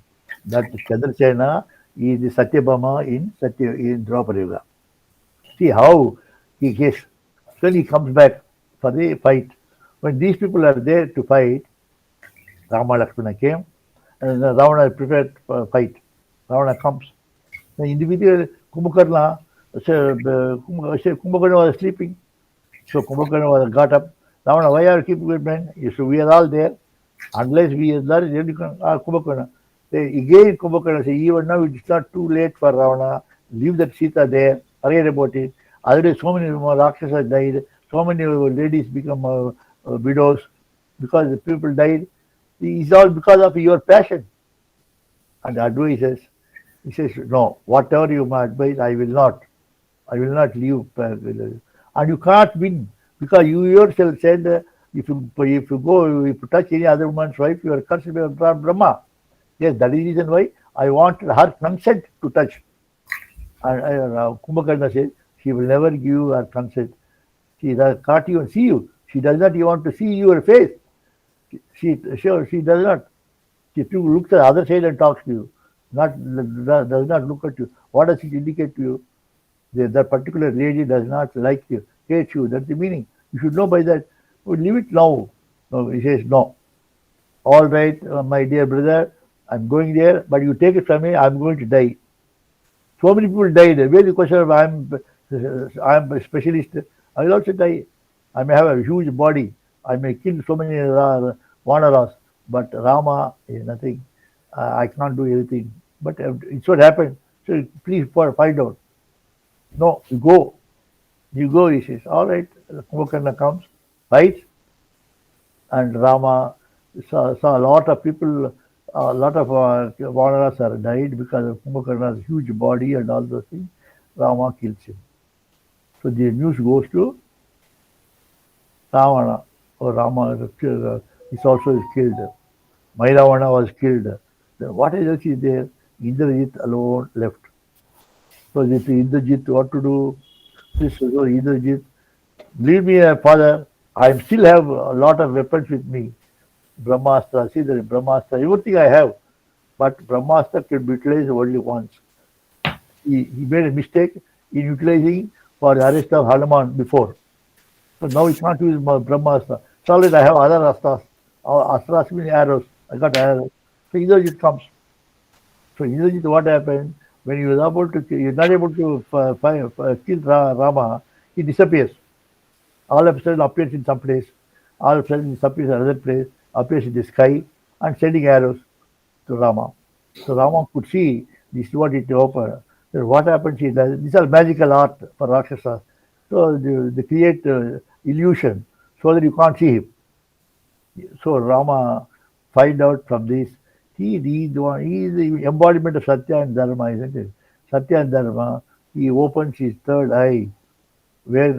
That Chandrasena is the Satyabhama in Draupadi Yuga. See how he gets. Then he comes back for the fight. When these people are there to fight, Rama Lakshmana came, and Ravana prepared for a fight. Ravana comes. The individual Kumbhakarna, Kumbhakarna was sleeping. So Kumbhakarna was got up. Ravana, why are you keeping good men? So we are all there. Unless we are there, then you can Kumbhakarna. Again Kumbhakarna say, even now it's not too late for Ravana. Leave that Sita there. Forget about it. Already so many Rakshasas died. So many ladies become widows because the people died. It's all because of your passion. And advises, he says, no, whatever you may advise, I will not. I will not leave. And you can't win because you yourself said if you go, if you touch any other woman's wife, you are cursed by Brahma. Yes, that is the reason why I want her consent to touch. And Kumbhakarna says, she will never give her consent. She can't even see you. She does not even want to see your face. She does not. If you look at the other side and talks to you, does not look at you, what does it indicate to you? That particular lady does not like you, hates you. That's the meaning. You should know by that. Oh, leave it now. No, he says no. All right, my dear brother, I'm going there, but you take it from me. I'm going to die. So many people died. Where the question of I'm a specialist. I will also die. I may have a huge body. I may kill so many Vanaras, but Rama is nothing. I can't do anything. But it's what happened. So please find out. No, you go. You go, he says. All right. Kumbhakarna comes, fights, and Rama saw a lot of people, a lot of Vanaras are died because of Kumbhakarna's huge body and all those things. Rama kills him. So the news goes to Ravana. Oh, Rama is also killed. Mairavana was killed. Then what else is there? Indrajit alone left. So Indrajit, what to do? This so Indrajit, leave me, father. I still have a lot of weapons with me. Brahmastra, see the Brahmastra, everything I have. But Brahmastra can be utilized only once. He made a mistake in utilizing for the arrest of Hanuman before. So now he can't use Brahmastra. Solid, I have other astras. Astras mean arrows. I got arrows. So Indrajit comes. So Indrajit, what happened? When he was able to, he was not able to kill Rama, he disappears. All of a sudden appears in some place. All of a sudden disappears in another place, appears in the sky, and sending arrows to Rama. So Rama could see this is what it opened. So what happens is that these are magical art for Rakshasas. So they create illusion so that you can't see him. So Rama find out from this. He is the embodiment of Satya and Dharma, isn't it? Satya and Dharma. He opens his third eye, where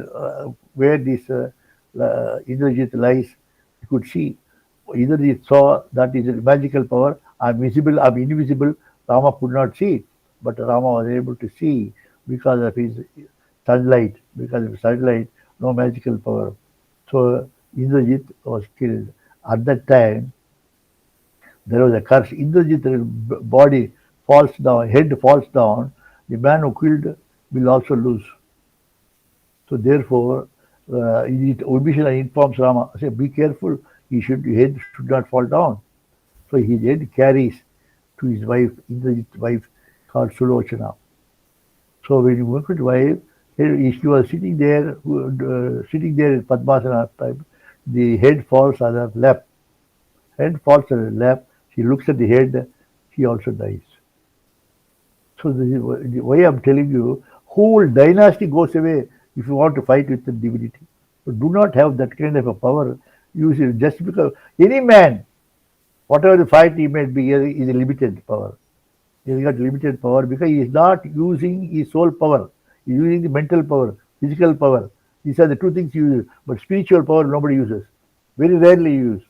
this Indrajit lies. He could see. Indrajit saw that is a magical power. I'm visible. I'm invisible. Rama could not see, but Rama was able to see because of his sunlight. Because of sunlight, no magical power. So Indrajit was killed. At that time, there was a curse. Indrajit's body falls down, head falls down. The man who killed will also lose. So therefore, Vibhishana informs Rama, say, be careful. His head should not fall down. So his head carries to his wife, Indrajit's wife, called Sulochana. So when he went to his wife, she was sitting there in Padmasana type. The head falls on her lap. Head falls on her lap. She looks at the head. She also dies. So this is why I'm telling you, whole dynasty goes away if you want to fight with the divinity. So do not have that kind of a power. Use it just because any man, whatever the fight he may be, is a limited power. He has got limited power because he is not using his soul power. He is using the mental power, physical power. These are the two things you use. But spiritual power nobody uses. Very rarely use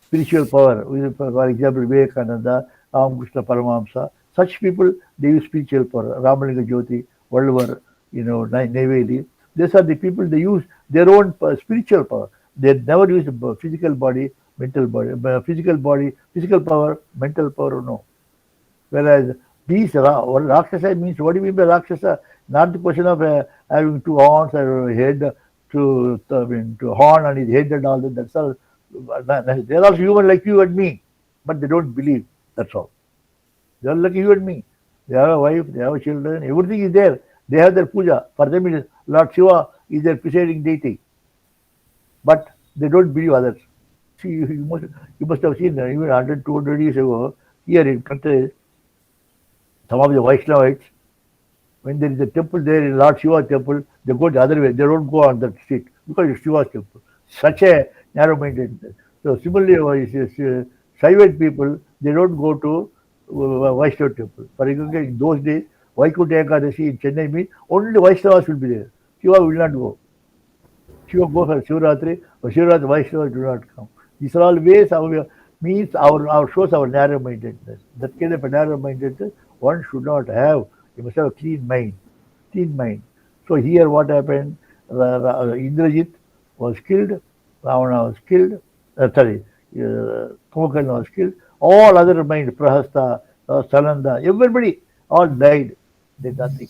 spiritual power. For example, Vivekananda, Ramakrishna Paramahamsa. Such people, they use spiritual power. Ramalinga Jyoti, Valvar, Neyveli. These are the people, they use their own spiritual power. They never use the physical body, mental body, physical power, mental power, no. Whereas these Rakshasa means, what do you mean by Rakshasa? Not the question of having two horns or a head to horn and his head and all that. That's all. They're also human like you and me, but they don't believe. That's all. They are like you and me. They have a wife, they have children, everything is there. They have their puja. For them, it is Lord Shiva is their presiding deity. But they don't believe others. See, you must have seen even 100, 200 years ago, here in country, some of the Vaishnavites, when there is a temple there in Lord Shiva temple, they go the other way. They don't go on that street because it's Shiva's temple. Such a narrow-minded. So similarly, Saivite people, they don't go to Vaishnava temple. For example, in those days, Vaikuntha Ekadashi in Chennai means only Vaishnavas will be there. Shiva will not go. Shiva goes for Shivaratri, but Shivaratri Vaishnavas do not come. These are all ways means our shows our narrow-mindedness. That kind of a narrow-mindedness one should not have. You must have a clean mind. Clean mind. So here what happened? Indrajit was killed, Ravana was killed, Kumbhakarna was killed, all other mind, Prahasta, Sananda, everybody all died. Did nothing.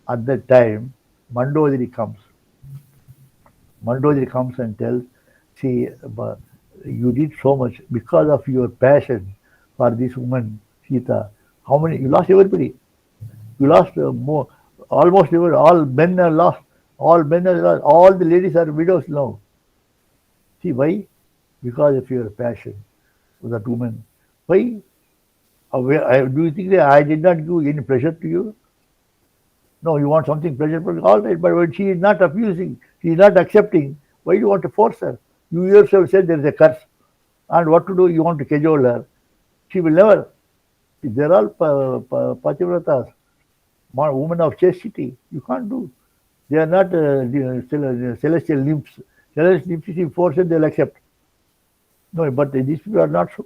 At that time, Mandodari comes. Mandodari comes and tells, see, you did so much because of your passion for this woman, Sita. How many? You lost everybody. You lost more, almost everybody. All men are lost. All men are lost. All the ladies are widows now. See why? Because of your passion for that woman. Why? Do you think that I did not give any pleasure to you? No, you want something pleasurable, all right, but when she is not refusing, she is not accepting, why do you want to force her? You yourself said there is a curse. And what to do? You want to cajole her. She will never. They are all pativratas, women of chastity. You can't do. They are not celestial nymphs. Celestial nymphs, if you force it, they'll accept. No, but these people are not so.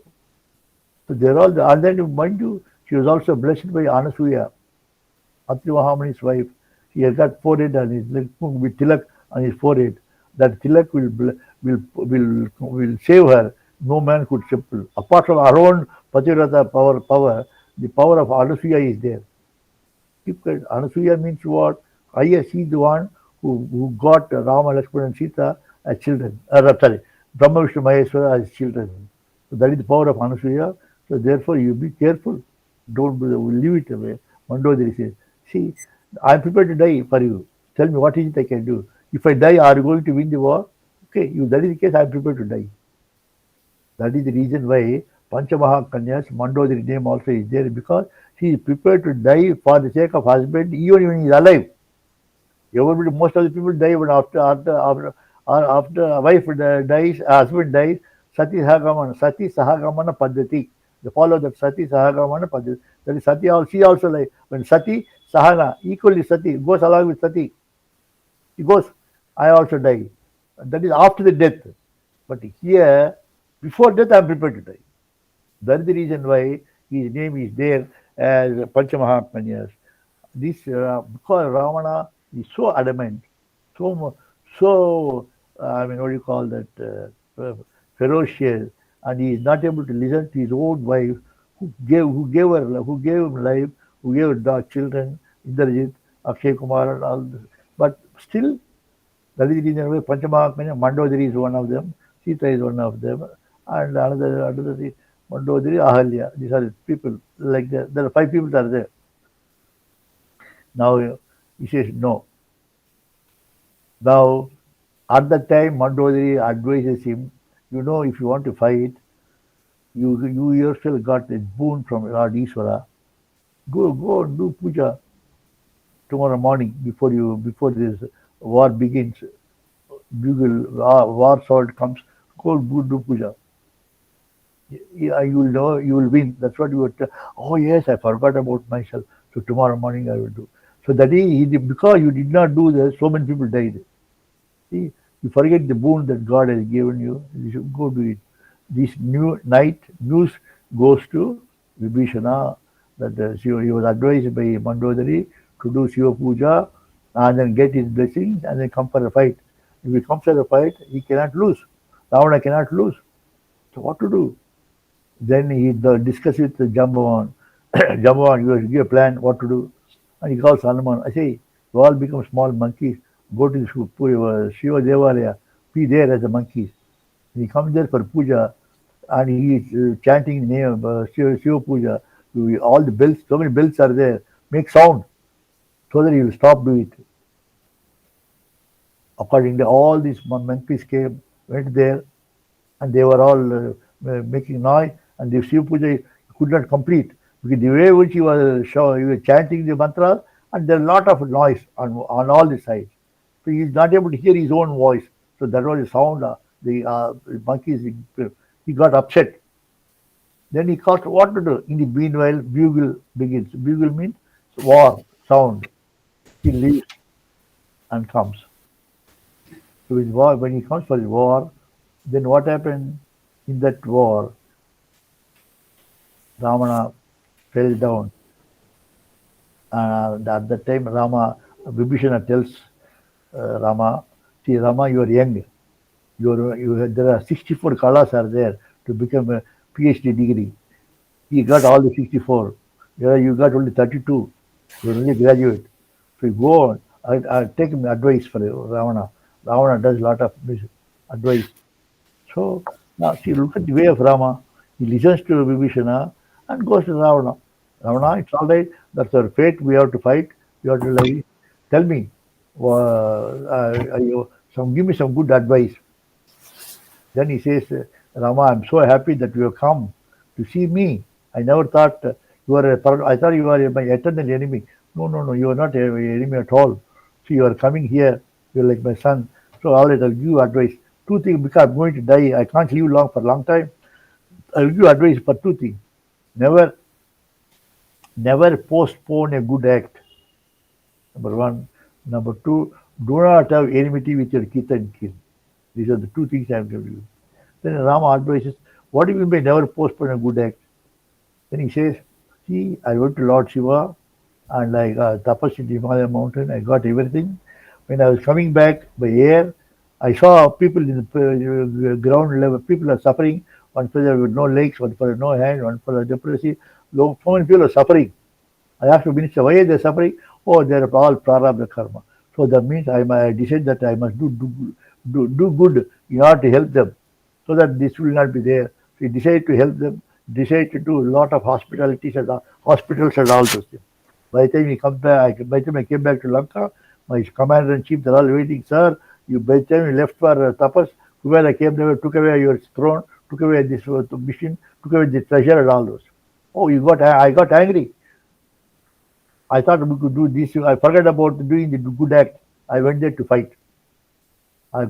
So they're all, and then mind you, she was also blessed by Anasuya, Atri Mahamani's wife. He has got forehead and his with tilak on his forehead. That tilak will save her. No man could simple. Apart from our own Pativrata power, the power of Anasuya is there. Anasuya means what? Aya, she is the one who got Rama, Lakshmana and Sita as children. Brahma, Vishnu, Maheshwara as children. So that is the power of Anasuya. So therefore you be careful. Don't leave it away. Mandodari says, see, I am prepared to die for you. Tell me what is it I can do. If I die, are you going to win the war? Okay, if that is the case, I am prepared to die. That is the reason why Panchamaha Kanyas, Mandodari name also is there, because she is prepared to die for the sake of husband even when he is alive. Everybody, most of the people die when after a wife dies, a husband dies, Sati Sahagamana Paddhati. They follow that Sati Sahagamana Paddhati. That is Sati, she also like, when Sati, Sahana, equally Sati, goes along with Sati. He goes, I also die. That is after the death. But here, before death, I am prepared to die. That is the reason why his name is there as Panchamahatmanyas. This because Ravana is so adamant, so I mean, what do you call that? Ferocious, and he is not able to listen to his own wife, who gave him life, who gave her children, Indrajit, Akshay Kumar, and all this. But still, that is the reason why Panchamahatmanya, Mandodari is one of them, Sita is one of them, and another is Mandodari, Ahalya. These are the people like that. There are 5 people that are there. Now he says no. Now at that time Mandodari advises him, if you want to fight, you yourself got a boon from Lord Ishvara. Go and do puja tomorrow morning before this war begins. War sword comes. Go do puja. You will know, you will win. That's what you would tell. Oh yes, I forgot about myself. So tomorrow morning I will do. So that is because you did not do this, so many people died. See, you forget the boon that God has given you. You should go do it. This news goes to Vibhishana that he was advised by Mandodari to do Shiva Puja and then get his blessings and then come for a fight. If he comes for a fight, he cannot lose. Ravana cannot lose. So what to do? Then he discussed with Jambavan. Jambavan, you have to give a plan what to do. And he calls Hanuman. I say, you all become small monkeys. Go to the Shiva Devalaya. Be there as the monkeys. When he comes there for puja, and he is chanting the name of Shiva Puja. All the bells, so many bells are there, make sound so that he will stop doing it. Accordingly, all these monkeys came, went there, and they were all making noise, and the Shiva Puja could not complete because the way which he was chanting the mantra, and there was a lot of noise on all the sides. So he is not able to hear his own voice. So that was the sound. The monkeys, he got upset. Then he asked what to do. In the meanwhile, bugle begins. Bugle means war, sound. He leaves and comes. So his war, when he comes for his war, then what happened in that war? Ramana fell down. And at that time, Vibhishana tells Rama, see, Rama, you are young. There are 64 kalas are there to become a PhD degree. He got all the 64. Yeah, you got only 32. You're only graduate. So you go on. I take advice for Ravana. Ravana does a lot of advice. So now see, look at the way of Rama. He listens to Vibhishana and goes to Ravana. Ravana, it's all right. That's our fate. We have to fight. We have to like. Tell me, give me some good advice. Then he says, Rama, I'm so happy that you have come to see me. I never thought you were I thought you were my eternal enemy. No, no, no, you are not an enemy at all. So you are coming here. You're like my son. So all right, I'll give you advice. Two things, because I'm going to die. I can't live long for a long time. I'll give you advice for two things. Never, never postpone a good act. Number one. Number two, do not have enmity with your kith and kin. These are the two things I'm giving you. Then Rama advises, what do you mean by never postpone a good act? Then he says, see, I went to Lord Shiva and I got tapas in the Himalaya mountain. I got everything. When I was coming back by air, I saw people in the ground level. People are suffering. One fellow with no legs, one fellow no hand, one fellow depressive. So many people are suffering. I asked the minister, why are they suffering? Oh, they are all prarabdha karma. So that means I decided that I must do good in order to help them, so that this will not be there. So he decided to help them, decided to do a lot of hospitalities and hospitals and all those things. By the time he comes back, by the time I came back to Lanka, my commander in chief, they're all waiting, sir. You by the time you left for tapas, where I came there, took away your throne, took away this mission, took away the treasure and all those. Oh, I got angry. I thought we could do this. I forgot about doing the good act. I went there to fight. I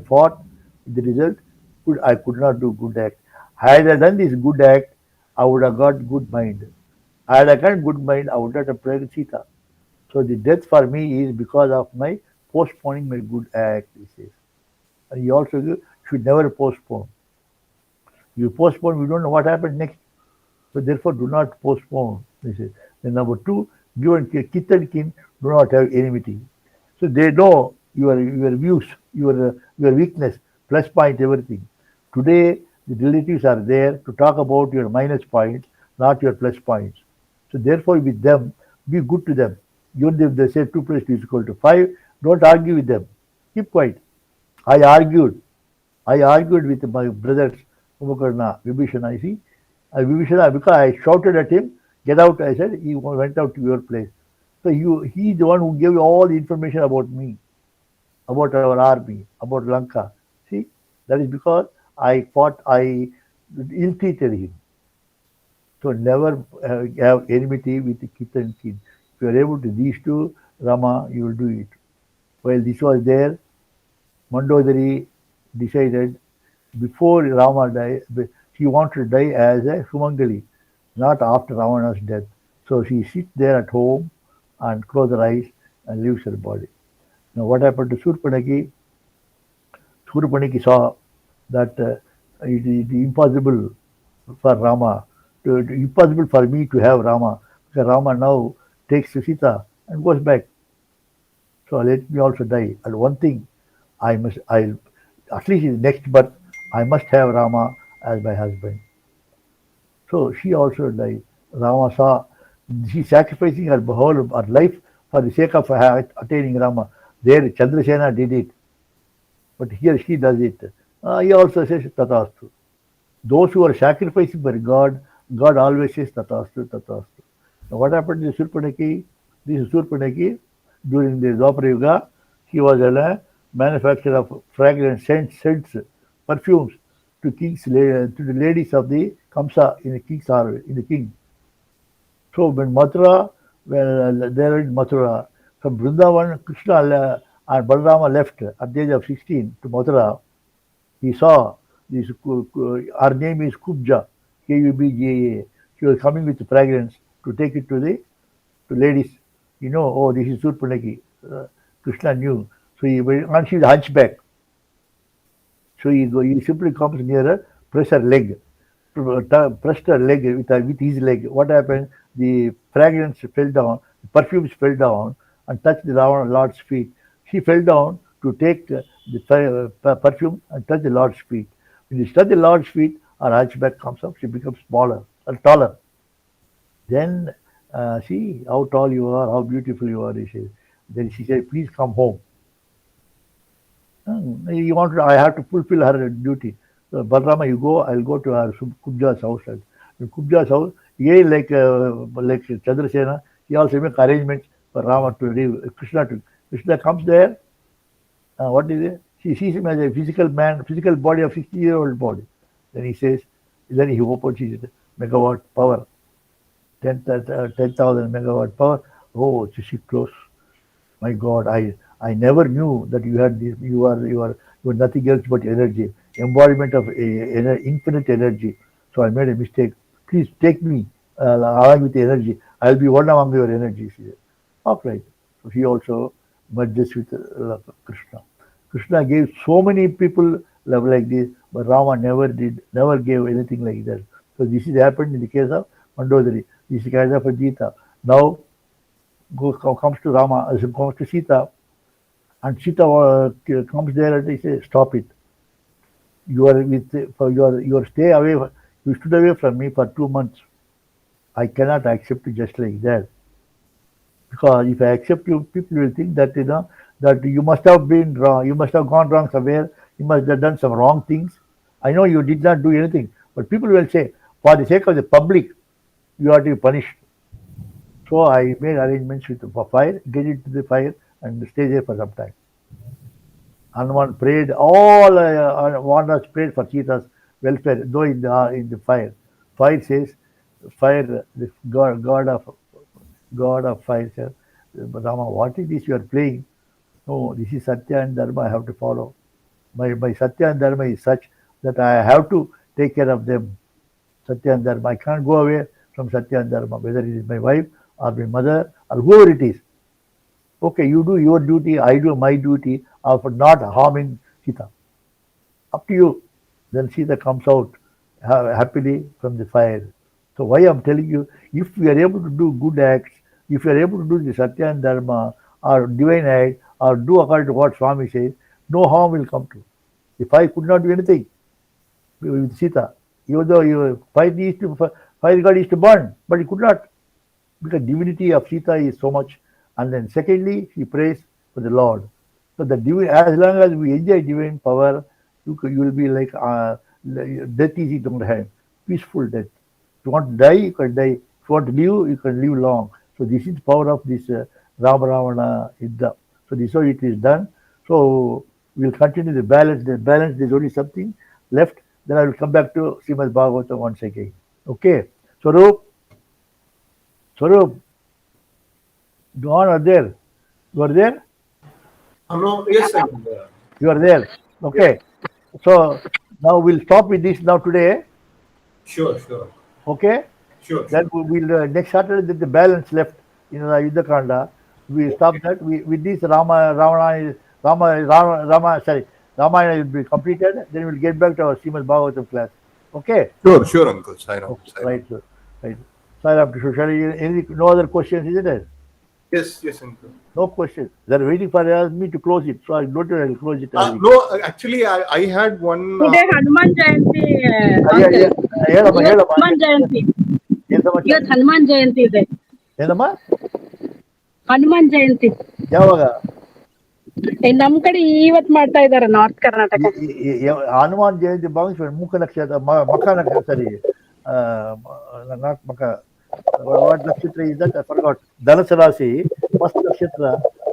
fought. The result, I could not do good act. Had I done this good act, I would have got good mind. Had I got good mind, I would not have prayed Sita. So the death for me is because of my postponing my good act, he says. And he also should never postpone. You postpone, we don't know what happened next. So therefore, do not postpone. He says. Then number two, you and kith and kin do not have enmity. So they know your views, your weakness, plus point, everything. Today, the relatives are there to talk about your minus points, not your plus points. So therefore, with them, be good to them. Even if they say 2 plus 2 is equal to 5, don't argue with them. Keep quiet. I argued. I argued with my brothers, Kumbhakarna, Vibhishana, you see. Vibhishana, because I shouted at him, get out, I said, he went out to your place. So he is the one who gave you all the information about me, about our army, about Lanka. See, that is because I ill-treated him. So never have enmity with kith and kin. If you are able to these two, Rama, you will do it. While this was there, Mandodari decided before Rama died, she wanted to die as a Sumangali, not after Ravana's death. So she sits there at home and closes her eyes and leaves her body. Now what happened to Surpanaki? Surpanaki saw that it is impossible for Rama, impossible for me to have Rama, because Rama now takes Sita and goes back. So let me also die. And one thing, I'll at least in the next birth, I must have Rama as my husband. So she also died. Rama saw she sacrificing her whole her life for the sake of attaining Rama. There Chandrasena did it, but here she does it. He also says Tatastu. Those who are sacrificing for God, God always says Tatastu, Tatastu. Now what happened to Surpanaki? This Surpanaki, during the Dwapara Yuga, he was a manufacturer of fragrant scents, perfumes to to the ladies of the Kamsa in the king's army, in the king. So when Mathura, when they were in Mathura, from Vrindavan, Krishna and Balarama left at the age of 16 to Mathura. He saw this, her name is Kubja, Kubja. She was coming with fragrance to take it to the to ladies. Oh, this is Surpanaki. Krishna knew. So and she's hunchback. So he simply comes nearer, press her leg, pressed her leg with his leg. What happened? The fragrance fell down, the perfumes fell down and touched the Lord's feet. She fell down to take the perfume and touch the Lord's feet. When she touched the Lord's feet, her hunchback comes up. She becomes smaller and taller. Then see how tall you are, how beautiful you are. He says. Then she said, "Please come home." You want to, I have to fulfill her duty. So, Balrama, you go, I'll go to her Kubja's house. And in Kubja's house, he like Chandrasena, he also make arrangements for Rama to leave, Krishna comes there. What is it? She sees him as a physical man, physical body of 60-year-old body. Then he says, then he opens his megawatt power, 10,000 megawatt power. Oh, she close. My God, I never knew that you had this. You are nothing else but energy, embodiment of infinite energy. So I made a mistake. Please take me along with the energy. I'll be one among your energies. She said. Okay. So he also merges with Krishna. Krishna gave so many people love like this, but Rama never gave anything like that. So this is happened in the case of Mandodari. This is the case of Ajita. Now comes to Rama, comes to Sita, and Sita comes there and he says, "Stop it! You are your stay away. You stood away from me for 2 months. I cannot accept you just like that. Because if I accept you, people will think that that you must have been wrong. You must have gone wrong somewhere. You must have done some wrong things. I know you did not do anything, but people will say, for the sake of the public, you are to be punished." So I made arrangements with the fire, get into the fire, and stay there for some time. Hanuman prayed, all Vanas prayed for Sita's welfare, though in the fire. Fire says, fire, the God of fire says, "Rama, what is this you are playing? No, this is Satya and Dharma I have to follow. My Satya and Dharma is such that I have to take care of them. Satya and Dharma. I can't go away from Satya and Dharma, whether it is my wife or my mother or whoever it is. Okay, you do your duty, I do my duty of not harming Sita. Up to you." Then Sita comes out happily from the fire. So why I'm telling you, if we are able to do good acts, if we are able to do the Satya and Dharma or divine act or do according to what Swami says, no harm will come to. The fire could not do anything with Sita. Even though fire god is to burn, but he could not, because divinity of Sita is so much. And then secondly, he prays for the Lord. So the as long as we enjoy divine power, you will be like death is in your hand, peaceful death. If you want to die, you can die. If you want to live, you can live long. So this is the power of this Rama Ravana Yuddha. So this is how it is done. So we'll continue the balance. The balance, there's only something left. Then I will come back to Srimad Bhagavatam once again. Okay. Swarup, you are there. You are there? No, yes, sir. You are there. Okay. So now we'll stop with this now today. Sure. Okay. Sure. Then we'll next Saturday the balance left in the Yuddha Kanda. We stop that. With this Ramayana will be completed. Then we'll get back to our Srimad Bhagavatam class. Okay. Sure, Uncle. Sai Ram. Okay. Right, sir. Right. Sai Ram, no other questions, isn't it? Yes, Uncle. No questions. They're waiting for me to close it. So I'll close it. No, actually, I had one. Today Hanuman Jayanti. Hanuman Jayanti. Yes, Hanuman Jayanti ಇದೆ. ಏನಮ್ಮ? Hanuman Jayanti. ಯಾವಾಗ? ನಮ್ ಕಡೆ ಇವತ್ ಮಾಡ್ತಾ ಇದಾರೆ north Karnataka. Hanuman Jayanti ಭಾವಿಸುವ ಮುಖ ನಕ್ಷತ್ರ ಮಖ ನಕ್ಷತ್ರ ಸರಿ not ಮಖ what nakshatra is that? I forgot. Dhanasa Rasi, first nakshatra,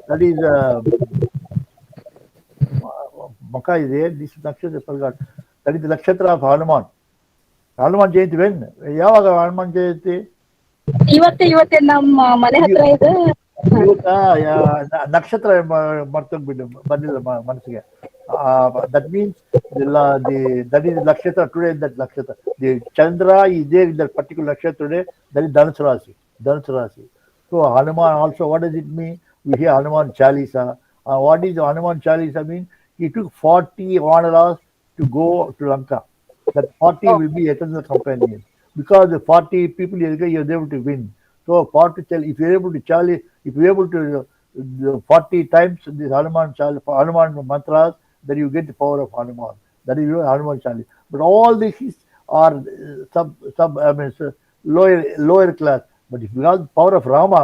that is Maka is there. This nakshatra I forgot. That is the nakshatra of Hanuman. Hanuman Jayanti when? ಯಾವಾಗ ಹನುಮಾನ್ ಜಯಂತಿ? ಇವತ್ತೇ ನಮ್ಮ ಮನೆ ಹತ್ರ ಇದೆ. ನಕ್ಷತ್ರ ಮರ್ತೋಗ್ಬಿಟ್ಟು ಬಂದಿಲ್ಲ ಮನಸ್ಸಿಗೆ. That means that is the nakshatra today. That nakshatra, the Chandra is there in that particular nakshatra today. That is Dhanasa Rasi. Dhanasa Rasi. So Hanuman also, what does it mean? We hear Hanuman Chalisa. What is Hanuman Chalisa mean? He took 40 Vanaras to go to Lanka. That 40 will be eternal companions. Because the 40 people you are able to win. So 40, if you are able to challenge, if you are able to 40 times this Hanuman mantras, then you get the power of Hanuman. That is Hanuman Chalisa. But all these are lower class. But if you have the power of Rama,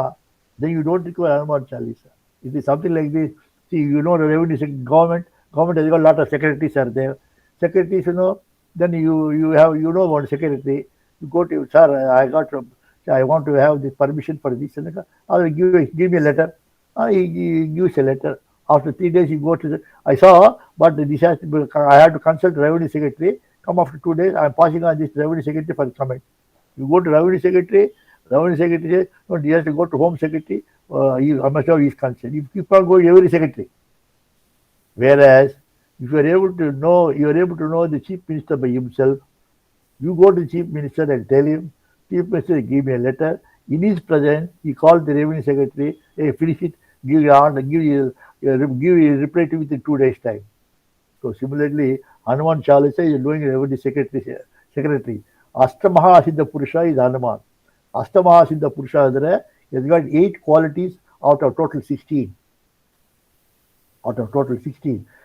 then you don't require Hanuman Chalisa. It is something like this. See, you know the revenue government has got a lot of secretaries are there. Secretaries, then you know about secretary. You go to, sir, I want to have the permission for this. I will give me a letter. He gives a letter. After 3 days, you go to I saw, but this has to be, I had to consult revenue secretary. Come after 2 days, I am passing on this revenue secretary for comment. You go to revenue secretary says, no, he has to go to home secretary. I must have his consent. You keep on going every secretary. Whereas, if you are able to know the chief minister by himself, you go to the chief minister and tell him, chief minister, give me a letter. In his presence, he called the revenue secretary, hey, finish it, give you reply to within 2 days time. So similarly, Hanuman Chalisa is doing revenue secretary. Astamaha Siddha Purusha is Hanuman. Astamaha Siddha Purusha has got 8 qualities out of total 16.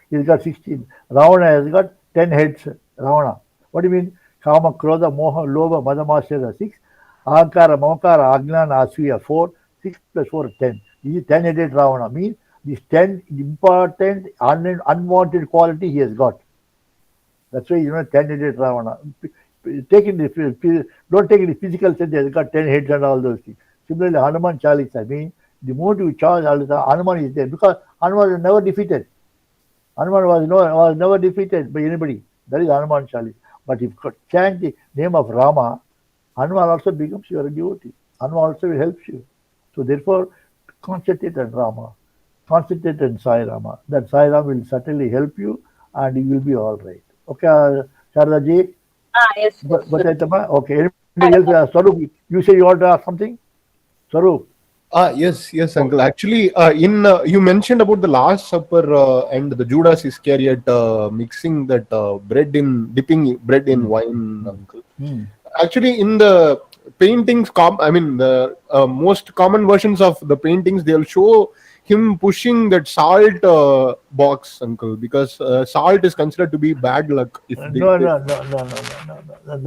He's got 16. Ravana has got 10 heads. Ravana. What do you mean? Kama, Krodha, Moha, Lobha, Madhamasya 6. Ahankara, Mamakara, Ajnana, Asuya 4. 6 plus 4 10. This is 10-headed Ravana. Means these 10 important unwanted quality he has got. That's why 10-headed Ravana. Don't take it in the physical sense. He has got 10 heads and all those things. Similarly, Hanuman Chalisa means the moment you charge Hanuman is there because Hanuman was never defeated. Hanuman was never defeated by anybody. That is Hanuman Chalisa. But if you chant the name of Rama, Hanuman also becomes your devotee. Hanuman also will help you. So therefore, concentrate on Rama. Concentrate on Sai Rama. That Sai Rama will certainly help you and you will be all right. Okay, Sharda ji? Yes. Okay. Anybody else? Swaroop, you say you want to ask something? Swaroop? Yes, uncle. Actually, you mentioned about the Last Supper and the Judas Iscariot mixing that dipping bread in wine, uncle. Actually, in the paintings, the most common versions of the paintings, they'll show him pushing that salt box, uncle, because salt is considered to be bad luck. No,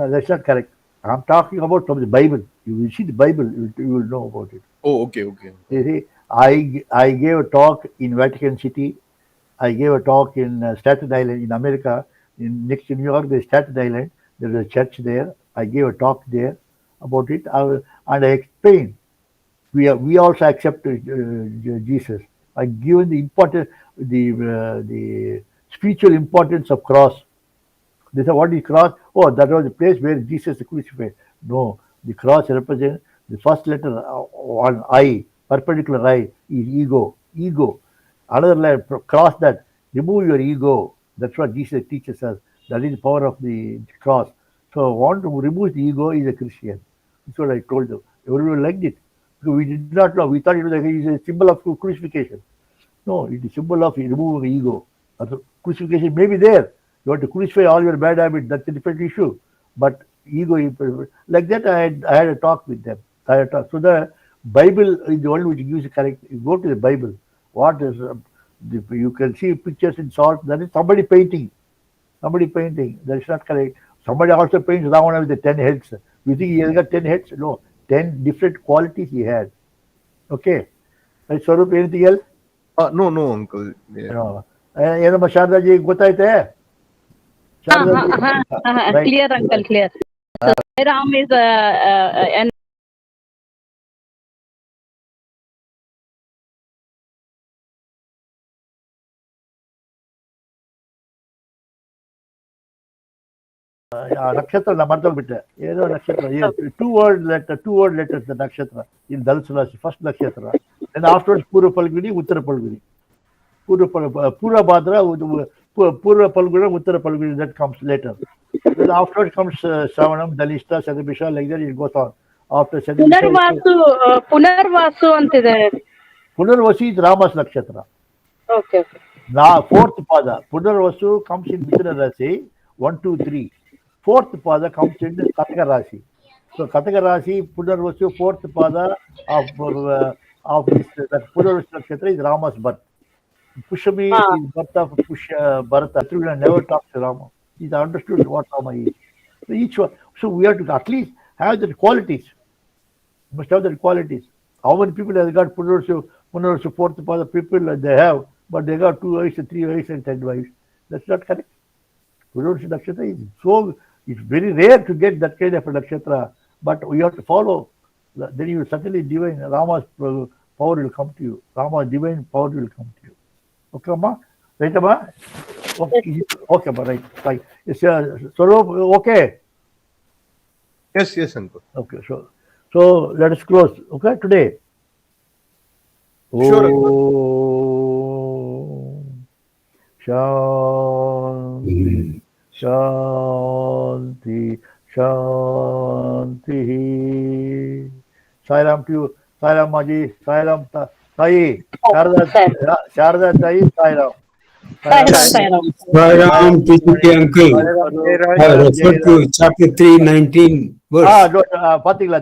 that's not correct. I'm talking about from the Bible. You will see the Bible, you will know about it. Oh, okay. You see, I gave a talk in Vatican City. I gave a talk in Staten Island in America. Next to New York, there's Staten Island. There's a church there. I gave a talk there about it, and I explained. We also accept Jesus. I given the importance, the spiritual importance of cross. They say, what is cross? Oh, that was the place where Jesus is crucified. No, the cross represents the first letter on I, perpendicular I, is ego. Another letter, cross that, remove your ego. That's what Jesus teaches us. That is the power of the cross. So, want to remove the ego is a Christian. That's what I told them. Everyone liked it. So we did not know. We thought it was a symbol of crucifixion. No, it is a symbol of removing the ego. Crucifixion may be there. You want to crucify all your bad habits, that's a different issue. But ego, like that, I had a talk with them. So the Bible is the one which gives the correct. You go to the Bible. What is you can see pictures in salt. That is somebody painting. That is not correct. Somebody also paints Ravana with the 10 heads. You think he has got 10 heads? No, 10 different qualities he had. Okay. Swaroop, anything else? No, uncle. Yeah. ಏನಮ್ಮ ಶಾರದಾಜಿ ಗೊತ್ತಾಯ್ತೆ? ಶಾರದಾಜಿ, right. Clear uncle, clear. Sai Ram is an ಆ ನಕ್ಷತ್ರ ನಾ ಮರ್ತೋಗ್ಬಿಟ್ಟೆ, ಏನೋ ನಕ್ಷತ್ರ, two word letters the ನಕ್ಷತ್ರ ಇನ್ ಧನುಸು ರಾಶಿ, first ನಕ್ಷತ್ರ. Then ಆಫ್ಟರ್ಸ್ ಪೂರ್ವ ಫಲ್ಗುನಿ, ಉತ್ತರ ಫಲ್ಗುನಿ, ಪೂರ್ವ ಭಾದ್ರ, ಪೂರ್ವ ಫಲ್ಗುಣ, ಉತ್ತರ Phalguni, that comes later. Then afterwards comes Shravanam, Dhanishta, Shadabhisha, like that it goes on. After Shadabhisha, ಪುನರ್ವಾಸು ಅಂತಿದೆ. Punarvasu is Rama's nakshatra. Okay. Now, fourth pada, Punarvasu comes in Mithuna Rasi, 1, 2, 3. Fourth pada comes in Kataka Rasi. So Kataka Rasi, Punarvasu, fourth pada of this, that Punarvasu nakshatra is Rama's birth. Pushami is birth of Bharata. Trivena never talks to Rama. He's understood what Rama is. So each one, so we have to at least have the qualities. You must have the qualities. How many people have got Punarvasu fourth pada people they have, but they got 2 wives, 3 wives, and 10 wives. That's not correct. Punarvasu nakshatra is so, it's very rare to get that kind of a nakshatra, but we have to follow. Then you certainly divine Rama's power will come to you. Rama's divine power will come to you. Okay, Amma? Right, Amma? Okay, Amma, right. Yes, Swaroop, okay? Yes, uncle. Okay, so let us close, okay, today. Sure. Shanti, Shanti. Sai Ram to you. Sai Ram Maji. Sai Ram Sai. Sharda Sai. Sai Ram. Sai Ram. Sai Ram, TGK uncle. I refer to chapter 3:19 verse. பாத்தீங்களா?